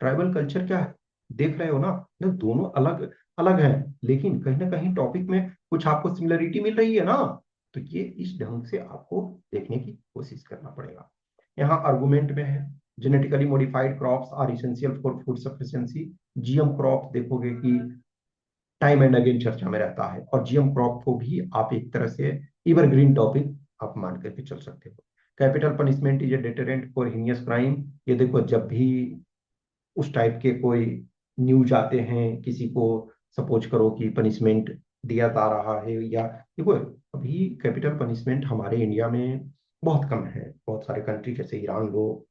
ट्राइबल कल्चर क्या है, देख रहे हो ना, ये दोनों अलग अलग हैं, लेकिन कहीं ना कहीं टॉपिक में कुछ आपको सिमिलरिटी मिल रही है ना। तो ये इस ढंग से आपको देखने की कोशिश करना पड़ेगा। यहाँ आर्गुमेंट में है genetically modified crops are essential for food sufficiency. GM crop देखोगे कि टाइम एंड अगेन चर्चा में रहता है, और जीएम क्रॉप को भी आप एक तरह से एवरग्रीन टॉपिक आप मान करके चल सकते हो। Capital punishment is a deterrent for heinous crime, ये देखो जब भी उस टाइप के कोई न्यूज आते हैं, किसी को सपोज करो कि पनिशमेंट दिया जा रहा है, या देखो अभी कैपिटल पनिशमेंट हमारे इंडिया में बहुत कम है। बहुत सारे कंट्री जैसे ईरान लो,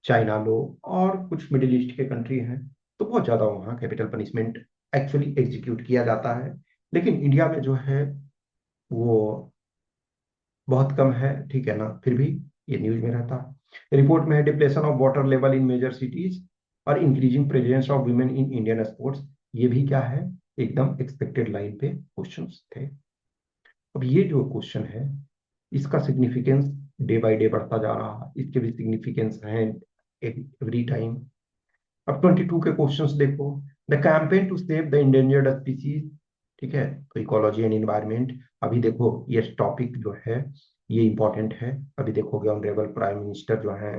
चाइना लो, और कुछ मिडिल ईस्ट के कंट्री हैं, तो बहुत ज्यादा वहाँ कैपिटल पनिशमेंट एक्चुअली एग्जीक्यूट किया जाता है। लेकिन इंडिया में जो है वो बहुत कम है, ठीक है ना, फिर भी ये न्यूज में रहता है। रिपोर्ट में है depletion of water level in major cities और increasing presence of women in Indian sports, ये भी क्या है, एकदम एक्सपेक्टेड लाइन पे क्वेश्चंस थे। अब ये जो क्वेश्चन है, इसका सिग्निफिकेंस डे बाय डे बढ़ता जा रहा है, इसके भी सिग्निफिकेंस हैं एवरी टाइम। अब 22 के क्वेश्चंस देखो। The campaign to save the endangered species, ठीक है, तो इकोलॉजी एंड एनवायरमेंट। अभी देखो ये टॉपिक जो है ये इंपॉर्टेंट है। अभी देखोगे ऑनरेबल प्राइम मिनिस्टर जो है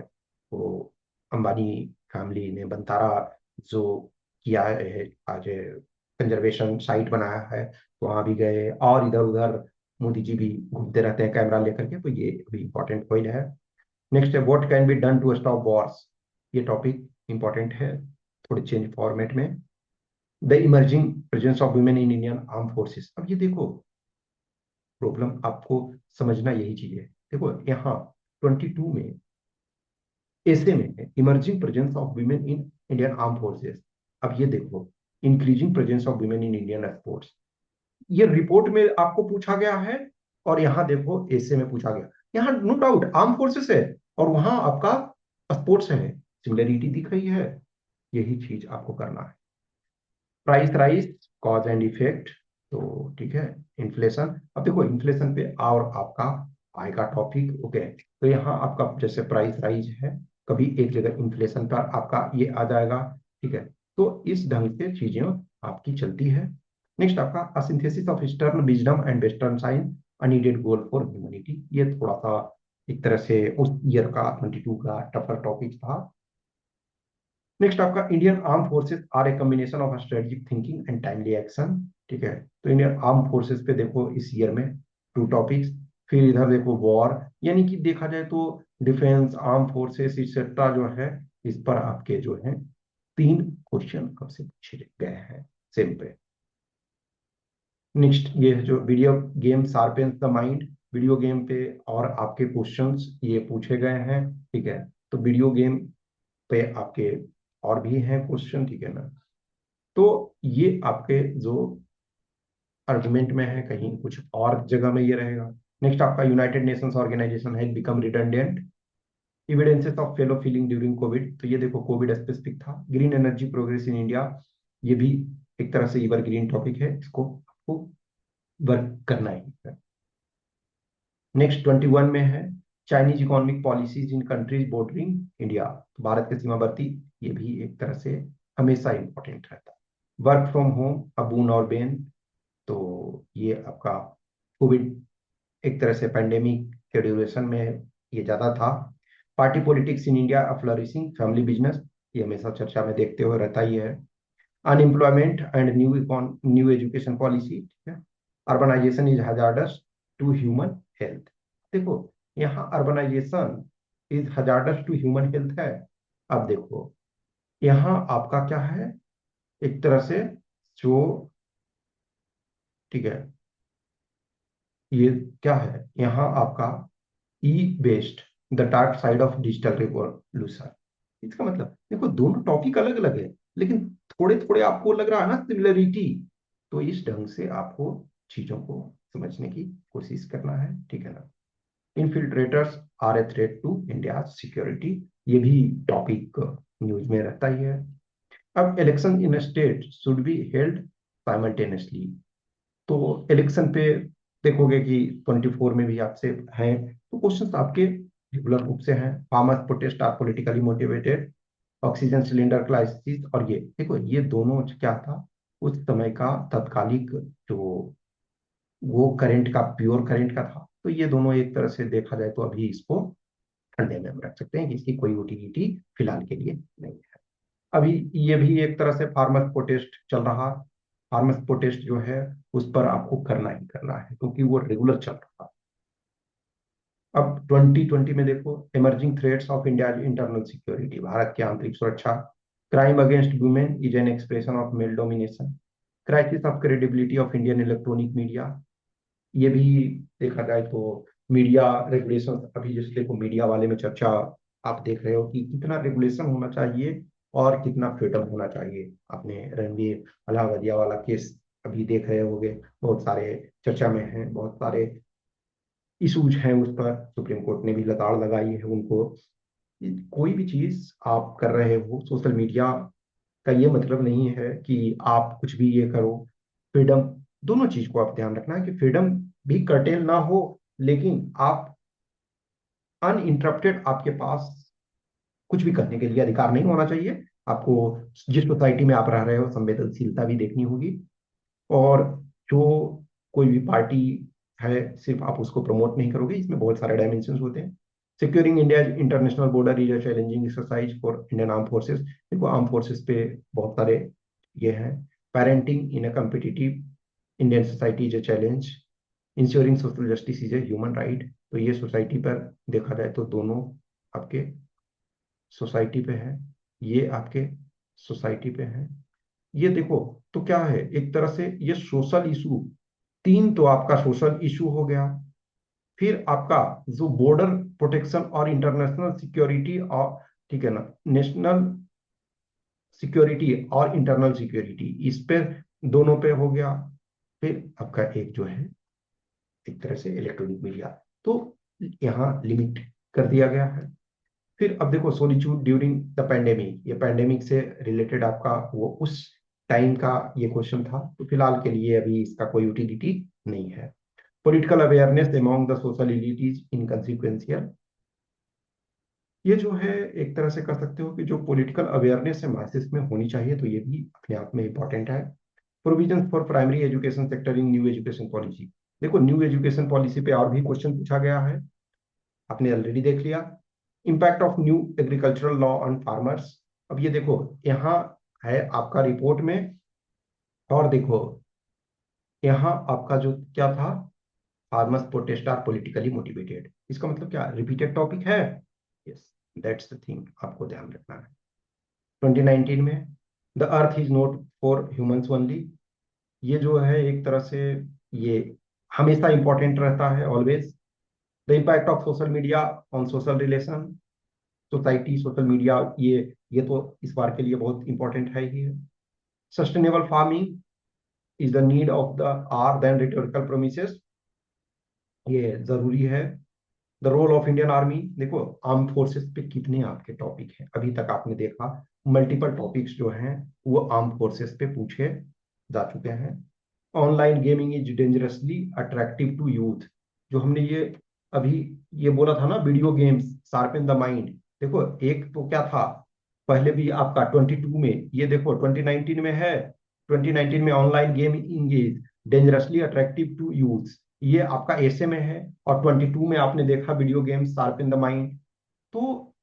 वो अंबानी फैमिली ने बंतारा जो किया है, आज कंजर्वेशन साइट बनाया है, तो वहां भी गए, और इधर उधर मोदी जी भी घूमते रहते हैं कैमरा लेकर के, तो ये भी इंपॉर्टेंट पॉइंट है। नेक्स्ट है what can be done to stop wars, ये टॉपिक इंपॉर्टेंट है, थोड़े चेंज फॉर्मेट में। The emerging presence of women in Indian arm forces, अब ये देखो प्रॉब्लम आपको समझना यही चाहिए। देखो यहाँ 22 में ऐसे में emerging presence of women in Indian arm forces. अब ये देखो increasing presence of women in Indian sports, ये रिपोर्ट में आपको पूछा गया है, और यहाँ देखो ऐसे में पूछा गया। यहाँ नो डाउट आर्म फोर्सेस है और वहां आपका स्पोर्ट्स है, सिमिलरिटी दिख रही है, यही चीज आपको करना है। Price rise, cause and effect, तो ठीक है। इन्फ्लेशन, अब देखो इन्फ्लेशन पे और आपका आएगा टॉपिक, ओके। तो यहाँ आपका जैसे प्राइस राइज है, कभी एक जगह इन्फ्लेशन पर आपका ये आ जाएगा, ठीक है। तो इस ढंग से चीजें आपकी चलती है। नेक्स्ट आपका synthesis of eastern wisdom and western science, a needed goal for humanity, ये थोड़ा सा एक तरह से उस ईयर का 22 का टफर टॉपिक था। नेक्स्ट आपका Indian arm forces are a combination of strategic thinking and timely action, ठीक है। तो इंडियन आर्म फोर्सेस पे देखो इस ईयर में टू टॉपिक्स। फिर इधर देखो वॉर, यानी कि देखा जाए तो डिफेंस, आर्म फोर्सेस एक्सेट्रा जो है, इस पर आपके जो है 3 क्वेश्चन कब से पूछे गए हैं सेम पे। नेक्स्ट ये जो video game sharpens the mind, video game पे और आपके क्वेश्चंस ये पूछे गए हैं, ठीक है। तो वीडियो गेम पे आपके और भी हैं क्वेश्चन, ठीक है ना। तो ये आपके जो आर्गुमेंट में है, कहीं कुछ और जगह में ये रहेगा। नेक्स्ट आपका united nations organisation has become redundant, evidences of fellow feeling during COVID, तो ये देखो कोविड स्पेसिफिक था। Green energy progress in India, ये भी एक तरह से एवर ग्रीन टॉपिक है, इसको आपको वर्क करना है। नेक्स्ट 21 में है चाइनीज इकोनॉमिक पॉलिसीज इन कंट्रीज बॉर्डरिंग इंडिया, तो भारत के सीमावर्ती, ये भी एक तरह से हमेशा इंपॉर्टेंट रहता है। वर्क फ्रॉम होम, अबून और बेन, तो ये आपका कोविड एक तरह से पेंडेमिक के ड्यूरेशन में ये ज्यादा था। Party politics in India, flourishing family business, ये हमेशा चर्चा में देखते हुए रहता ही है। Unemployment and new education policy, ठीक है। Urbanisation is hazardous to human health, देखो यहाँ urbanisation is hazardous to human health है। अब देखो यहाँ आपका क्या है, एक तरह से जो, ठीक है, ये क्या है यहाँ आपका e waste the dark side of digital revolution. इसका मतलब देखो दोनों टॉपिक अलग अलग है, लेकिन थोड़े थोड़े आपको लग रहा है ना सिमिलरिटी, तो इस ढंग से आपको चीजों को समझने की कोशिश करना है, ठीक है ना। Infiltrators are a threat to India security, ये भी टॉपिक न्यूज में रहता ही है। अब election in state should be held simultaneously, तो इलेक्शन पे देखोगे कि 24 में भी आपसे हैं, तो क्वेश्चंस आपके रेगुलर रूप से हैं। Farmers protest are politically motivated, oxygen cylinder crisis, और ये देखो ये दोनों क्या था उस समय का तत्कालिक जो वो करंट का प्योर करंट का था, तो ये दोनों एक तरह से देखा जाए तो अभी इसको ठंडे में हम रख सकते हैं कि इसकी कोई यूटिलिटी फिलहाल के लिए नहीं है। अभी ये भी एक तरह से फार्मर्स प्रोटेस्ट चल रहा, फार्मर्स प्रोटेस्ट जो है उस पर आपको करना ही करना है क्योंकि वो रेगुलर चल रहा। अब 2020 में देखो emerging threats of India internal security, Bharat की आंतरिक सुरक्षा। Crime against women is an expression of male domination, crisis of credibility of Indian electronic media, ये भी देखा जाए तो मीडिया रेगुलेशन, अभी जैसे देखो मीडिया वाले में चर्चा आप देख रहे हो कि कितना रेगुलेशन होना चाहिए और कितना फ्रीडम होना चाहिए। आपने रणवीर अलाहाबादिया वाला केस अभी देख रहे होगे, बहुत सारे चर्चा में हैं, बहुत सारे इशूज हैं उस पर, सुप्रीम कोर्ट ने भी लताड़ लगाई है उनको। कोई भी चीज आप कर रहे हो सोशल मीडिया का ये मतलब नहीं है कि आप कुछ भी ये करो। फ्रीडम, दोनों चीज को आप ध्यान रखना है कि फ्रीडम भी कर्टेल ना हो, लेकिन आप अनइंटरप्टेड, आपके पास कुछ भी करने के लिए अधिकार नहीं होना चाहिए। आपको जिस सोसाइटी में आप रह रहे हो संवेदनशीलता भी देखनी होगी। और जो कोई भी पार्टी है सिर्फ आप उसको प्रमोट नहीं करोगे, इसमें बहुत सारे डायमेंशन होते हैं। Securing India international border is a challenging exercise for Indian arm forces. देखो आर्म फोर्सेस पे बहुत सारे ये हैं। Parenting in a competitive Indian society is a challenge. Ensuring social justice is a human right. तो ये सोसाइटी पर देखा जाए तो दोनों आपके सोसाइटी पे है, ये आपके सोसाइटी पे है। ये देखो, तो क्या है, एक तरह से ये सोशल इशू, तीन तो आपका सोशल इशू हो गया। फिर आपका जो बॉर्डर प्रोटेक्शन और इंटरनेशनल सिक्योरिटी और, ठीक है ना, नेशनल सिक्योरिटी और इंटरनल सिक्योरिटी, इस पे दोनों पे हो गया। फिर आपका एक जो है एक तरह से इलेक्ट्रॉनिक मीडिया, तो यहाँ लिमिट कर दिया गया है। फिर अब देखो सॉलिट्यूड ड्यूरिंग द पेंडेमिक, ये पेंडेमिक से रिलेटेड आपका वो उस टाइम का ये क्वेश्चन था, तो फिलहाल के लिए अभी इसका कोई यूटिलिटी नहीं है। Political awareness among the social elites inconsequential, ये जो है एक तरह से कर सकते हो कि जो पॉलिटिकल अवेयरनेस है मासेस में होनी चाहिए, तो ये भी अपने आप में इंपॉर्टेंट है। Provision for primary education sector in new education policy, देखो न्यू एजुकेशन पॉलिसी पे और भी क्वेश्चन पूछा गया है, आपने ऑलरेडी देख लिया। Impact of new agricultural law on farmers, अब ये देखो यहाँ है आपका रिपोर्ट में। और देखो यहाँ आपका जो क्या था, farmers protest are politically motivated, इसका मतलब क्या, रिपीटेड टॉपिक है। यस, दैट्स द थिंग आपको ध्यान रखना है। 2019 में the earth is not for humans only, ये जो है एक तरह से ये हमेशा इंपॉर्टेंट रहता है, always. The impact of social media on social relation, society social media, ये तो इस बार के लिए बहुत इंपॉर्टेंट है ही है। Sustainable farming is the need of the hour then rhetorical promises, ये जरूरी है। The role of Indian army, देखो आर्म फोर्सेस पे कितने आपके टॉपिक हैं अभी तक आपने देखा, मल्टीपल टॉपिक्स जो हैं वो आर्म फोर्सेस पे पूछे जा चुके हैं। Online gaming is dangerously attractive to youth, जो हमने ये अभी ये बोला था ना, video games sharpen the mind. देखो एक तो क्या था, पहले भी आपका 22 में, ये देखो 2019 में है। 2019 में online gaming is dangerously attractive to youth, ये आपका ऐसे में है। और 22 में आपने देखा video games sharpen the mind. तो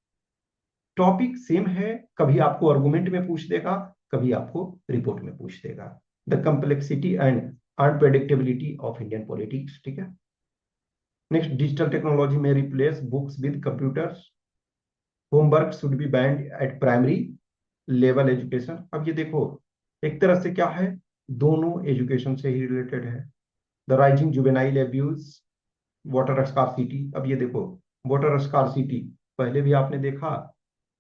टॉपिक सेम है, कभी आपको आर्गुमेंट में पूछ देगा, कभी आपको रिपोर्ट में पूछ देगा। The complexity and unpredictability of Indian politics, ठीक है। नेक्स्ट, डिजिटल टेक्नोलॉजी में replace books with computers, homework should be band eight primary level education, अब ये देखो एक तरह से क्या है, दोनों एजुकेशन से ही रिलेटेड है। The rising juvenile abuse, water scarcity, अब ये देखो वाटर स्कार्सिटी पहले भी आपने देखा,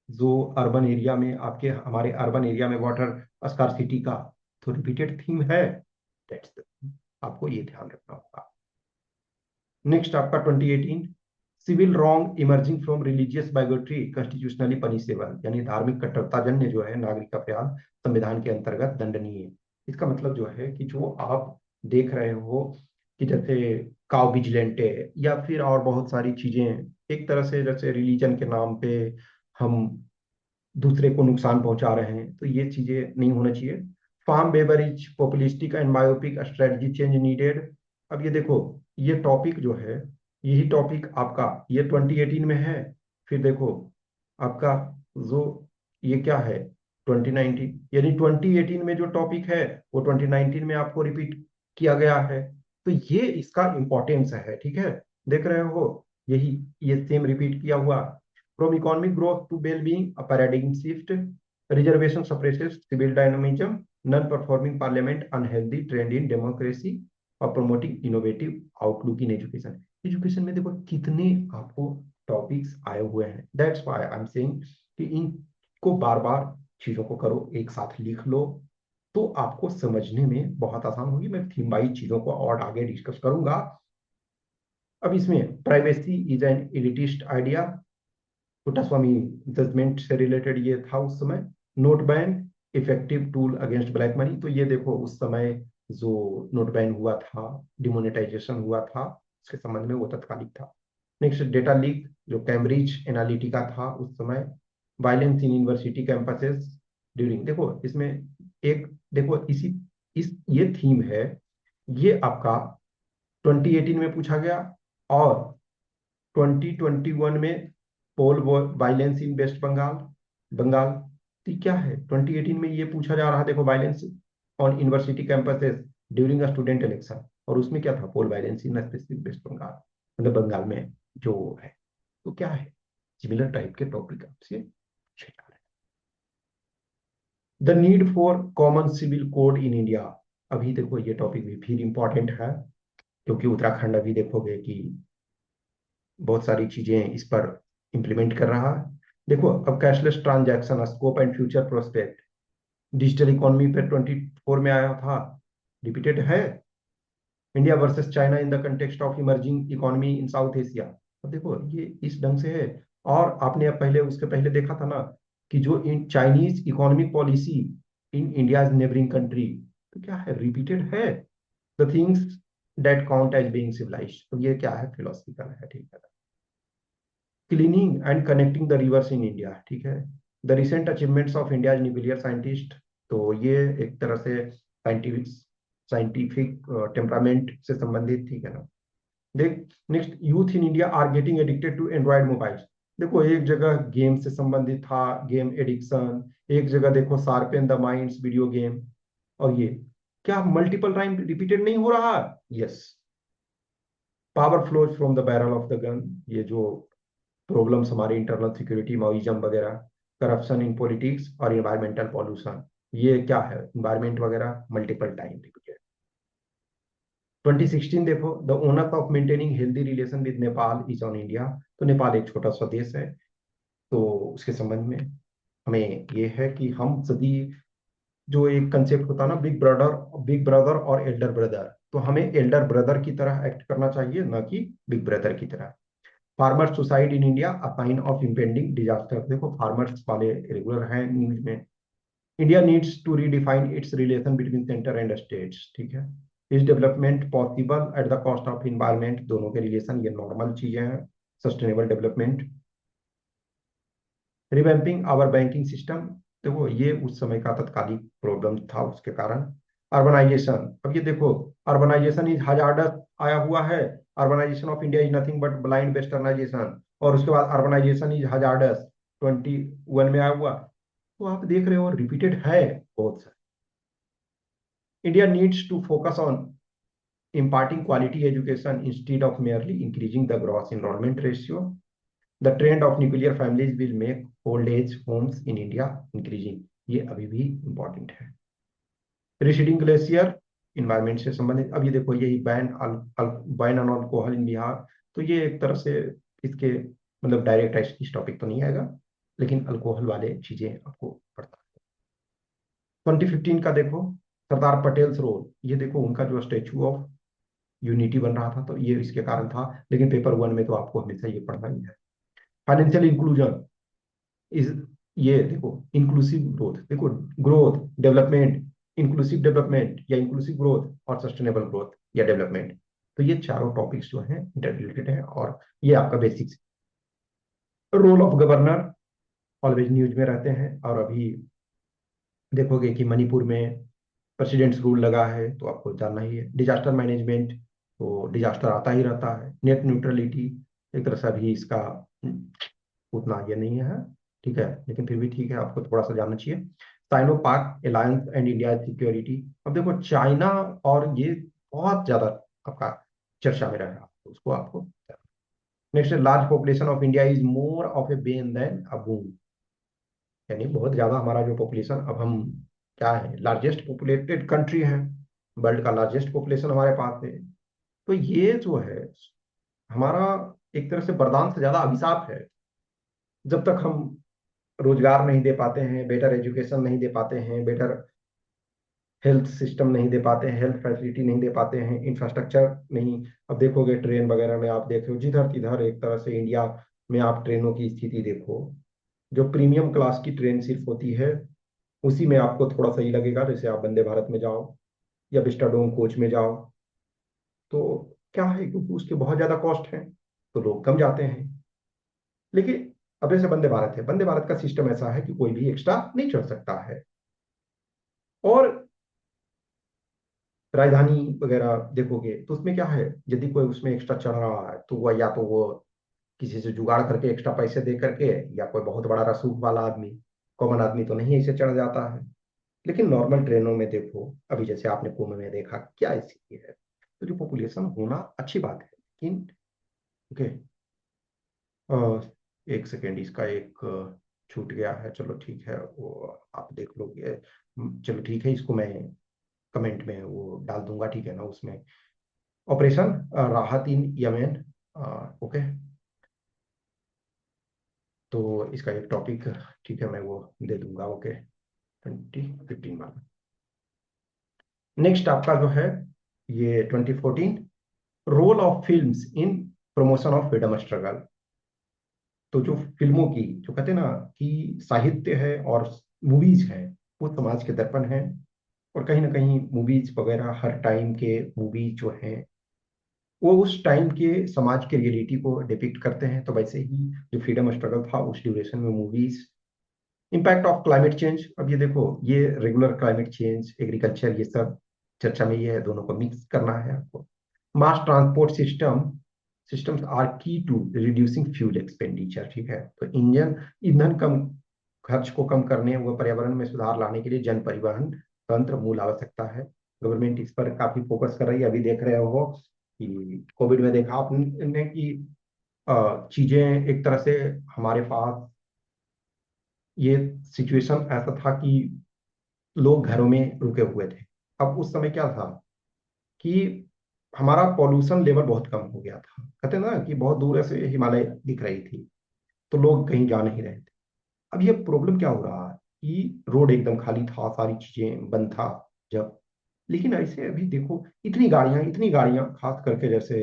जो अर्बन एरिया में आपके हमारे अर्बन एरिया में वाटर स्कार्सिटी का तो रिपीटेड थीम है। दैट्स आपको ये ध्यान रखना होगा। नेक्स्ट आपका 2018, civil wrong emerging from religious bigotry constitutionally punishable, यानी धार्मिक कट्टरता जन्य जो है नागरिक का अपराध संविधान के अंतर्गत दंडनीय। इसका मतलब जो है कि जो आप देख रहे हो कि जैसे काउ विजिलेंटे या फिर और बहुत सारी चीजें, एक तरह से जैसे रिलीजन के नाम पे हम दूसरे को नुकसान पहुंचा रहे हैं, तो ये चीजें नहीं होना चाहिए। Farm beverage populistic and myopic strategy change needed, अब ये देखो ये टॉपिक जो है, यही टॉपिक आपका ये 2018 में है। फिर देखो आपका जो ये क्या है 2019, यानी 2018 में जो टॉपिक है वो 2019 में आपको रिपीट किया गया है। तो ये इसका इंपॉर्टेंस है, ठीक है, देख रहे हो, यही ये सेम रिपीट किया हुआ। From economic growth to well-being, a paradigm shift. Reservation suppresses civil dynamism. Non-performing parliament, unhealthy trend in democracy, और promoting innovative outlook in education. Education में देखो कितने आपको टॉपिक्स आए हुए हैं। That's why I am saying कि इनको बार बार चीजों को करो, एक साथ लिख लो, तो आपको समझने में बहुत आसान होगी। मैं थीम वाइज चीजों को और आगे डिस्कस करूंगा। अब इसमें privacy is an elitist idea, Puttaswamy judgment से रिलेटेड ये था उस समय। Note ban, effective tool against black money. तो ये देखो उस समय जो नोट बैन हुआ था, डिमोनेटाइजेशन हुआ था, उसके संबंध में वो तत्कालिक था। नेक्स्ट, डेटा लीक जो कैम्ब्रिज एनालिटिका था उस समय। Violence in university campuses during, देखो इसमें एक, देखो इसी इस ये थीम है, ये आपका 2018 में पूछा गया, और 2021 में poll violence in West Bengal Bengal. तो ये क्या है, 2018 में ये पूछा जा रहा है, देखो violence on university campuses during a student election, और उसमें क्या था, poll violence in specific West Bengal, मतलब बंगाल में जो है। तो क्या है, सिमिलर टाइप के टॉपिक आपसे पूछे जा रहे हैं। The need for common civil code in India. अभी देखो ये टॉपिक भी फिर इंपॉर्टेंट है, क्योंकि उत्तराखंड अभी देखोगे कि बहुत सारी चीजें इस पर इंप्लीमेंट कर रहा है। देखो अब cashless transaction scope and future prospect, digital economy पे 24 में आया था, रिपीटेड है। India versus China in the context of emerging economy in south Asia. अब देखो ये इस ढंग से है। और आपने अब पहले उसके पहले देखा था ना, कि जो इन Chinese economic policy in India neighbouring country, तो क्या है, रिपीटेड है। The things that count as being civilised, तो ये क्या है, फिलोसफिकल है, ठीक है। Cleaning and connecting the rivers in India, ठीक है। The recent achievements of India nuclear scientist, तो ये एक तरह से साइंटिफिक साइंटिफिक टेम्परामेंट से संबंधित, ठीक है ना। देख next, youth in India are getting addicted to Android mobile. देखो एक जगह गेम से संबंधित था, गेम एडिक्शन, एक जगह देखो sharpen the minds video game, और ये क्या मल्टीपल टाइम रिपीटेड नहीं हो रहा। Yes, power flows from the barrel of the gun, ये जो प्रॉब्लम्स हमारे इंटरनल सिक्योरिटी, माओइज्म वगैरह, करप्शन इन पॉलिटिक्स और इन्वायरमेंटल पॉल्यूशन, ये क्या है, इन्वायरमेंट वगैरह मल्टीपल टाइम रिपीटेड। 2016 देखो, the owner of maintaining healthy relation with Nepal is on India. तो नेपाल एक छोटा सा देश है, तो उसके संबंध में हमें ये है कि हम सभी, जो एक कंसेप्ट होता है ना, बिग ब्रदर और एल्डर ब्रदर, तो हमें एल्डर ब्रदर की तरह एक्ट करना चाहिए, ना कि बिग ब्रदर की तरह। Farmer suicide in India a sign of impending disaster, देखो फार्मर्स वाले रेगुलर हैं न्यूज में। India needs to redefine its relation between centre and states, ठीक है। Is development possible at the cost of environment, दोनों के रिलेशन, ये normal चीजें हैं, sustainable development. Revamping our banking system, देखो ये उस समय का तत्कालिक प्रॉब्लम था, उसके कारण। अर्बनाइजेशन, अब ये देखो, अर्बनाइजेशन इज हजार्डस आया हुआ है, urbanisation of India is nothing but blind westernisation, और उसके बाद अर्बनाइजेशन इज हजार्डस 21 में आया हुआ। तो आप देख रहे हो रिपीटेड है बहुत सारे। India needs to focus on imparting quality education instead of merely increasing the gross enrollment ratio. The trend of nuclear families will make old age homes in India increasing. ये अभी भी इम्पोर्टेंट है। Receding glacier, environment से संबंधित। अब ये देखो, यही बैन ऑन अल्कोहल इन बिहार, तो ये एक तरह से इसके मतलब डायरेक्ट इस टॉपिक तो नहीं आएगा, लेकिन अल्कोहल वाले चीजें आपको पढ़ता है। 2015 का देखो, सरदार पटेल रोल, ये देखो उनका जो स्टेचू ऑफ यूनिटी बन रहा था, तो ये इसके कारण था, लेकिन पेपर 1 में तो आपको हमेशा ये पढ़ना ही है। फाइनेंशियल इंक्लूजन इज, ये देखो इंक्लूसिव ग्रोथ, देखो ग्रोथ, डेवलपमेंट, इंक्लूसिव डेवलपमेंट या इंक्लूसिव ग्रोथ और सस्टेनेबल ग्रोथ या डेवलपमेंट, तो ये चारों टॉपिक्स जो हैं इंटर रिलेटेड है, और ये आपका basics. Role of governor always news में रहते हैं, और अभी देखोगे कि मणिपुर में प्रेसिडेंट्स रूल लगा है, तो आपको जानना ही है। डिजास्टर मैनेजमेंट, तो डिजास्टर आता ही रहता है। नेट न्यूट्रलिटी, एक तरह से अभी इसका उतना ये नहीं है, ठीक है, लेकिन फिर भी ठीक है, आपको थोड़ा सा जानना चाहिए। साइनो पाक अलायंस एंड इंडिया सिक्योरिटी, अब देखो चाइना और ये बहुत ज्यादा आपका चर्चा में रह रहा है, तो उसको आपको। Next, large population of India is more of a bane than a boom, यानी बहुत ज्यादा हमारा जो पॉपुलेशन, अब हम क्या है, लार्जेस्ट पॉपुलेटेड कंट्री है, वर्ल्ड का लार्जेस्ट पॉपुलेशन हमारे पास है। तो ये जो है हमारा एक तरह से वरदान से ज्यादा अभिशाप है। जब तक हम रोजगार नहीं दे पाते हैं, बेटर एजुकेशन नहीं दे पाते हैं, बेटर हेल्थ सिस्टम नहीं दे पाते हैं, हेल्थ फैसिलिटी नहीं दे पाते हैं, इंफ्रास्ट्रक्चर नहीं। अब देखोगे ट्रेन वगैरह में, आप देख रहे हो जिधर तिधर एक तरह से इंडिया में आप ट्रेनों की स्थिति देखो, जो प्रीमियम क्लास की ट्रेन सिर्फ होती है उसी में आपको थोड़ा सही लगेगा। जैसे आप वंदे भारत में जाओ या विस्टाडोम कोच में जाओ, तो क्या है, क्योंकि उसके बहुत ज्यादा कॉस्ट है तो लोग कम जाते हैं। लेकिन अब जैसे वंदे भारत है, वंदे भारत का सिस्टम ऐसा है कि कोई भी एक्स्ट्रा नहीं चढ़ सकता है। और राजधानी वगैरह देखोगे तो उसमें क्या है, यदि कोई उसमें एक्स्ट्रा चढ़ रहा है तो वह या तो वो किसी से जुगाड़ करके एक्स्ट्रा पैसे दे करके, या कोई बहुत बड़ा रसूख वाला आदमी, कॉमन आदमी तो नहीं ऐसे चढ़ जाता है। लेकिन नॉर्मल ट्रेनों में देखो, अभी जैसे आपने कुंभ में देखा क्या स्थिति है। तो जो पॉपुलेशन होना अच्छी बात है, लेकिन ओके, एक सेकेंड, इसका एक छूट गया है, चलो ठीक है वो आप देख लोगे। चलो ठीक है, इसको मैं कमेंट में वो डाल दूंगा, ठीक है ना, उसमें ऑपरेशन राहत इन यमेन। ओके, तो इसका एक टॉपिक, ठीक है, मैं वो दे दूंगा। ओके, 2015 वाला। नेक्स्ट आपका जो है ये 2014, role of films in promotion of freedom struggle. तो जो फिल्मों की, जो कहते हैं ना कि साहित्य है और मूवीज है, वो समाज के दर्पण है। और कहीं ना कहीं मूवीज वगैरह, हर टाइम के मूवीज जो हैं वो उस टाइम के समाज के रियलिटी को डिपिक्ट करते हैं। तो वैसे ही जो फ्रीडम स्ट्रगल था उस ड्यूरेशन में movies, impact of climate change. अब ये देखो, ये रेगुलर क्लाइमेट चेंज, एग्रीकल्चर, ये सब चर्चा में ये है, दोनों को मिक्स करना है आपको। मास ट्रांसपोर्ट सिस्टम्स आर की टू रिड्यूसिंग फ्यूल एक्सपेंडिचर, ठीक है। तो इंजन ईंधन कम खर्च को कम करने व पर्यावरण में सुधार लाने के लिए जन परिवहन तंत्र मूल आवश्यकता है। गवर्नमेंट इस पर काफी फोकस कर रही है। अभी देख रहे हो कि कोविड में देखा आपने कि चीजें एक तरह से हमारे पास, ये सिचुएशन ऐसा था कि लोग घरों में रुके हुए थे। अब उस समय क्या था कि हमारा पॉल्यूशन लेवल बहुत कम हो गया था। कहते हैं ना कि बहुत दूर से हिमालय दिख रही थी, तो लोग कहीं जा नहीं रहे थे। अब ये प्रॉब्लम क्या हो रहा है कि रोड एकदम खाली था, सारी चीजें बंद था जब। लेकिन ऐसे अभी देखो, इतनी गाड़ियां, खास करके जैसे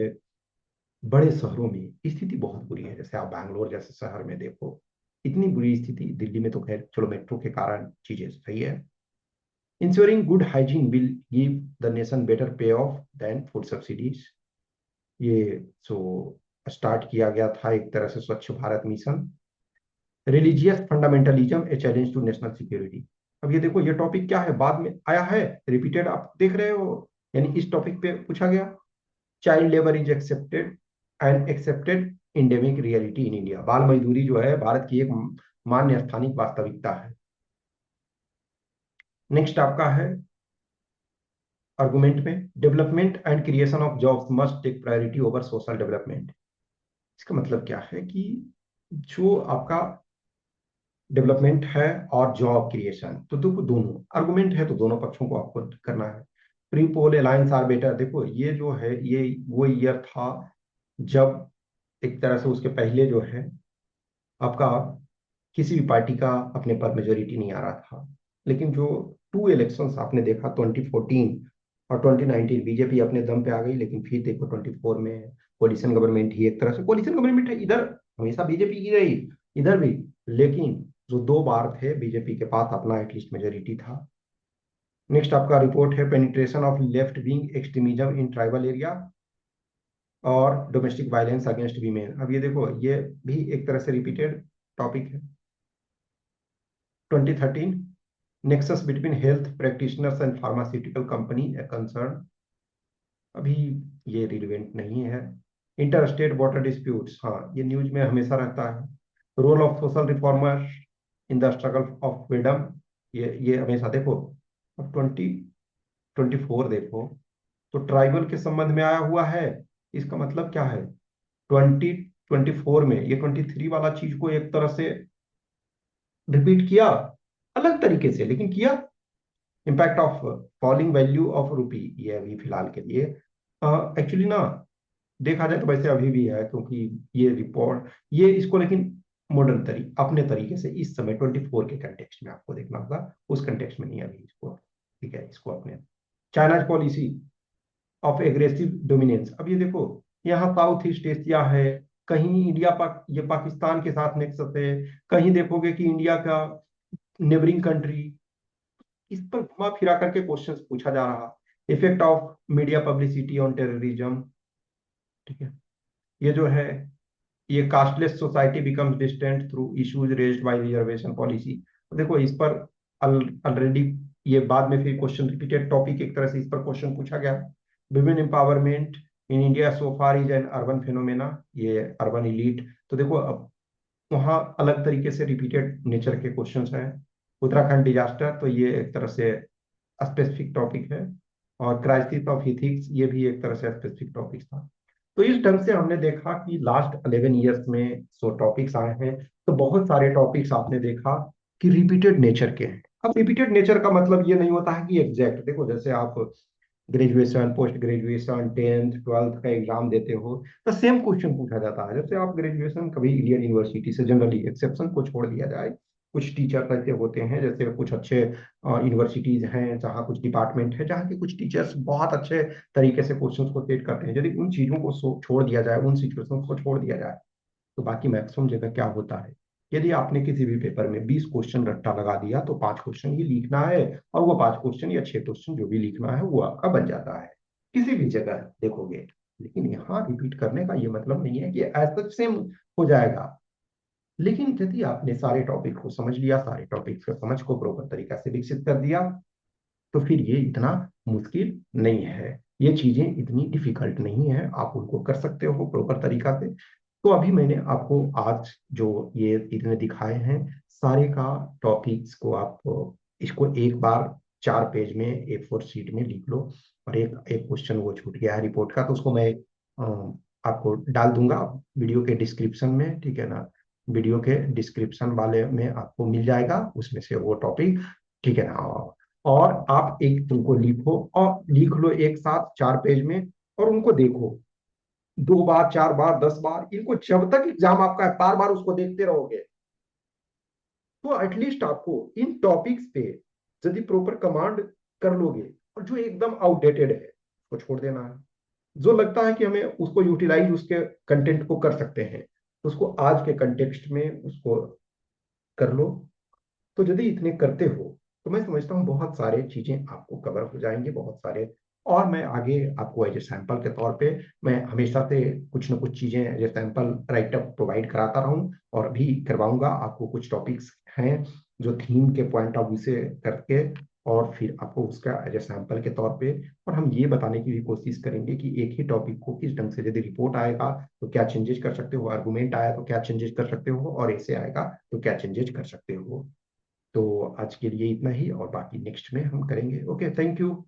बड़े शहरों में स्थिति बहुत बुरी है। जैसे आप बैंगलोर जैसे शहर में देखो, इतनी बुरी स्थिति। दिल्ली में तो खैर चलो मेट्रो के कारण चीजें सही है। Ensuring good hygiene will give the nation better पे ऑफ देन फूड सब्सिडीज। ये सो स्टार्ट किया गया था एक तरह से Swachh Bharat mission. Religious fundamentalism a challenge to national security. अब ये देखो, ये टॉपिक क्या है, बाद में आया है, रिपीटेड आप देख रहे हो। यानी इस टॉपिक पे पूछा गया, child labour is accepted and accepted endemic reality in India. बाल मजदूरी जो है भारत की एक मान्य स्थानिक वास्तविकता है। नेक्स्ट आपका है आर्गुमेंट में, development and creation of jobs must take priority over social development. इसका मतलब क्या है कि जो आपका डेवलपमेंट है और जॉब क्रिएशन, तो देखो दोनों आर्गुमेंट है, तो दोनों पक्षों को आपको करना है। Pre poll alliance are better, देखो ये जो है ये वो ईयर था जब एक तरह से उसके पहले जो है आपका किसी भी पार्टी का अपने पर मेजोरिटी नहीं आ रहा था। लेकिन जो टू इलेक्शंस आपने देखा, 2014 और 2019, बीजेपी अपने दम पे आ गई। लेकिन फिर देखो 24 में कोलिशन गवर्नमेंट ही, एक तरह से कोलिशन गवर्नमेंट है, इधर हमेशा बीजेपी की रही, इधर भी। लेकिन जो दो बार थे बीजेपी के पास अपना एटलीस्ट मेजोरिटी था। नेक्स्ट आपका रिपोर्ट है penetration of left wing extremism in tribal area और डोमेस्टिक वायलेंस अगेंस्ट वीमेन। अब ये देखो, ये भी एक तरह से रिपीटेड टॉपिक है। 2013, nexus between health practitioners and pharmaceutical company a concern. अभी ये रिलेवेंट नहीं है। इंटर स्टेट वाटर डिस्प्यूट्स, हाँ ये न्यूज में हमेशा रहता है। Role of social reformer in the struggle of freedom, ये हमेशा देखो। अब 2024 देखो, तो ट्राइबल के संबंध में आया हुआ है। इसका मतलब क्या है, 2024 में ये 23 वाला चीज को एक तरह से रिपीट किया, अलग तरीके से लेकिन किया। Impact of falling value of rupee, ये अभी फिलहाल के लिए एक्चुअली ना देखा जाए तो वैसे अभी भी है, क्योंकि ये रिपोर्ट, ये इसको लेकिन मॉडर्न अपने तरीके से इस समय 24 के कंटेक्स्ट में आपको देखना होगा, उस कंटेक्स्ट में नहीं अभी इसको, ठीक है। इसको अपने China policy of aggressive dominance. अब ये देखो, यहाँ साउथ ईस्ट एशिया है, कहीं इंडिया ये पाकिस्तान के साथ नेक्सस है, कहीं देखोगे कि इंडिया का नेबरिंग कंट्री इस पर घुमा फिरा करके क्वेश्चंस पूछा जा रहा। Effect of media publicity on terrorism, ठीक है, ये जो है, ये casteless society becomes distant through issues raised bye reservation policy. तो देखो इस पर ऑलरेडी ये बाद में फिर क्वेश्चन रिपीटेड टॉपिक एक तरह से इस पर क्वेश्चन पूछा गया। Women empowerment in India so far is an urban phenomena, ये अर्बन इलीट। तो देखो अब वहाँ अलग तरीके से रिपीटेड नेचर के क्वेश्चंस हैं। उत्तराखंड डिजास्टर, तो ये एक तरह से स्पेसिफिक टॉपिक है। और क्राइसिस ऑफ इथिक्स, ये भी एक तरह से स्पेसिफिक टॉपिक था। तो इस ढंग से हमने देखा कि लास्ट 11 ईयर्स में सो टॉपिक्स आए हैं, तो बहुत सारे टॉपिक्स आपने देखा कि रिपीटेड नेचर के हैं। अब रिपीटेड नेचर का मतलब ये नहीं होता है कि एग्जैक्ट, देखो जैसे आप graduation, post graduation, 10th 12th का एग्जाम देते हो तो सेम क्वेश्चन पूछा जाता है। जैसे आप ग्रेजुएशन कभी इंडियन यूनिवर्सिटी से, जनरली एक्सेप्शन को छोड़ दिया जाए, कुछ टीचर ऐसे होते हैं, जैसे कुछ अच्छे यूनिवर्सिटीज हैं जहाँ कुछ डिपार्टमेंट है जहाँ के कुछ टीचर्स बहुत अच्छे तरीके से क्वेश्चन को सेट करते हैं। यदि उन चीजों को छोड़ दिया जाए, उन सिचुएशन को छोड़ दिया जाए, तो बाकी मैक्सिमम जगह क्या होता है, यदि आपने किसी भी पेपर में 20 क्वेश्चन रट्टा लगा दिया तो 5 क्वेश्चन ही लिखना है, और वो 5 क्वेश्चन या 6 क्वेश्चन जो भी लिखना है वो आपका बन जाता है किसी भी जगह देखोगे। लेकिन यहाँ रिपीट करने का ये मतलब नहीं है कि ऐसा सेम हो जाएगा। लेकिन यदि आपने सारे टॉपिक को समझ लिया, सारे टॉपिक के समझ को प्रॉपर तरीका से विकसित कर दिया, तो फिर ये इतना मुश्किल नहीं है, ये चीजें इतनी डिफिकल्ट नहीं है, आप उनको कर सकते हो प्रॉपर तरीका से। तो अभी मैंने आपको आज जो ये इतने दिखाए हैं सारे का टॉपिक्स को आप इसको एक बार 4 पेज में A4 शीट में लिख लो। और एक एक क्वेश्चन वो छूट गया है रिपोर्ट का, तो उसको मैं आपको डाल दूंगा वीडियो के डिस्क्रिप्शन में, ठीक है ना। वीडियो के डिस्क्रिप्शन वाले में आपको मिल जाएगा उसमें से वो टॉपिक, ठीक है ना। और आप एक उनको लिखो और लिख लो एक साथ 4 पेज में, और उनको देखो 2 बार, 4 बार, 10 बार, इनको जब तक एग्जाम आपका है बार बार उसको देखते रहोगे, तो एटलीस्ट आपको इन टॉपिक्स पे यदि प्रॉपर कमांड कर लोगे, और जो एकदम आउटडेटेड है उसको छोड़ देना है। जो लगता है कि हमें उसको यूटिलाइज उसके कंटेंट को कर सकते हैं, तो उसको आज के कंटेक्स्ट में उसको कर लो। तो यदि इतने करते हो तो मैं समझता हूँ बहुत सारे चीजें आपको कवर हो जाएंगे, बहुत सारे। और मैं आगे आपको एज ए सैंपल के तौर पे मैं हमेशा से कुछ न कुछ चीजें as a sample write up provide कराता रहूं, और भी करवाऊंगा आपको। कुछ टॉपिक्स हैं जो थीम के पॉइंट ऑफ व्यू से करके, और फिर आपको उसका एज ए सैंपल के तौर पे, और हम ये बताने की भी कोशिश करेंगे कि एक ही टॉपिक को किस ढंग से, यदि रिपोर्ट आएगा तो क्या चेंजेस कर सकते हो, आर्गुमेंट आया तो क्या चेंजेस कर सकते हो, और ऐसे आएगा तो क्या चेंजेस कर सकते हो। तो आज के लिए इतना ही, और बाकी नेक्स्ट में हम करेंगे। Okay, thank you.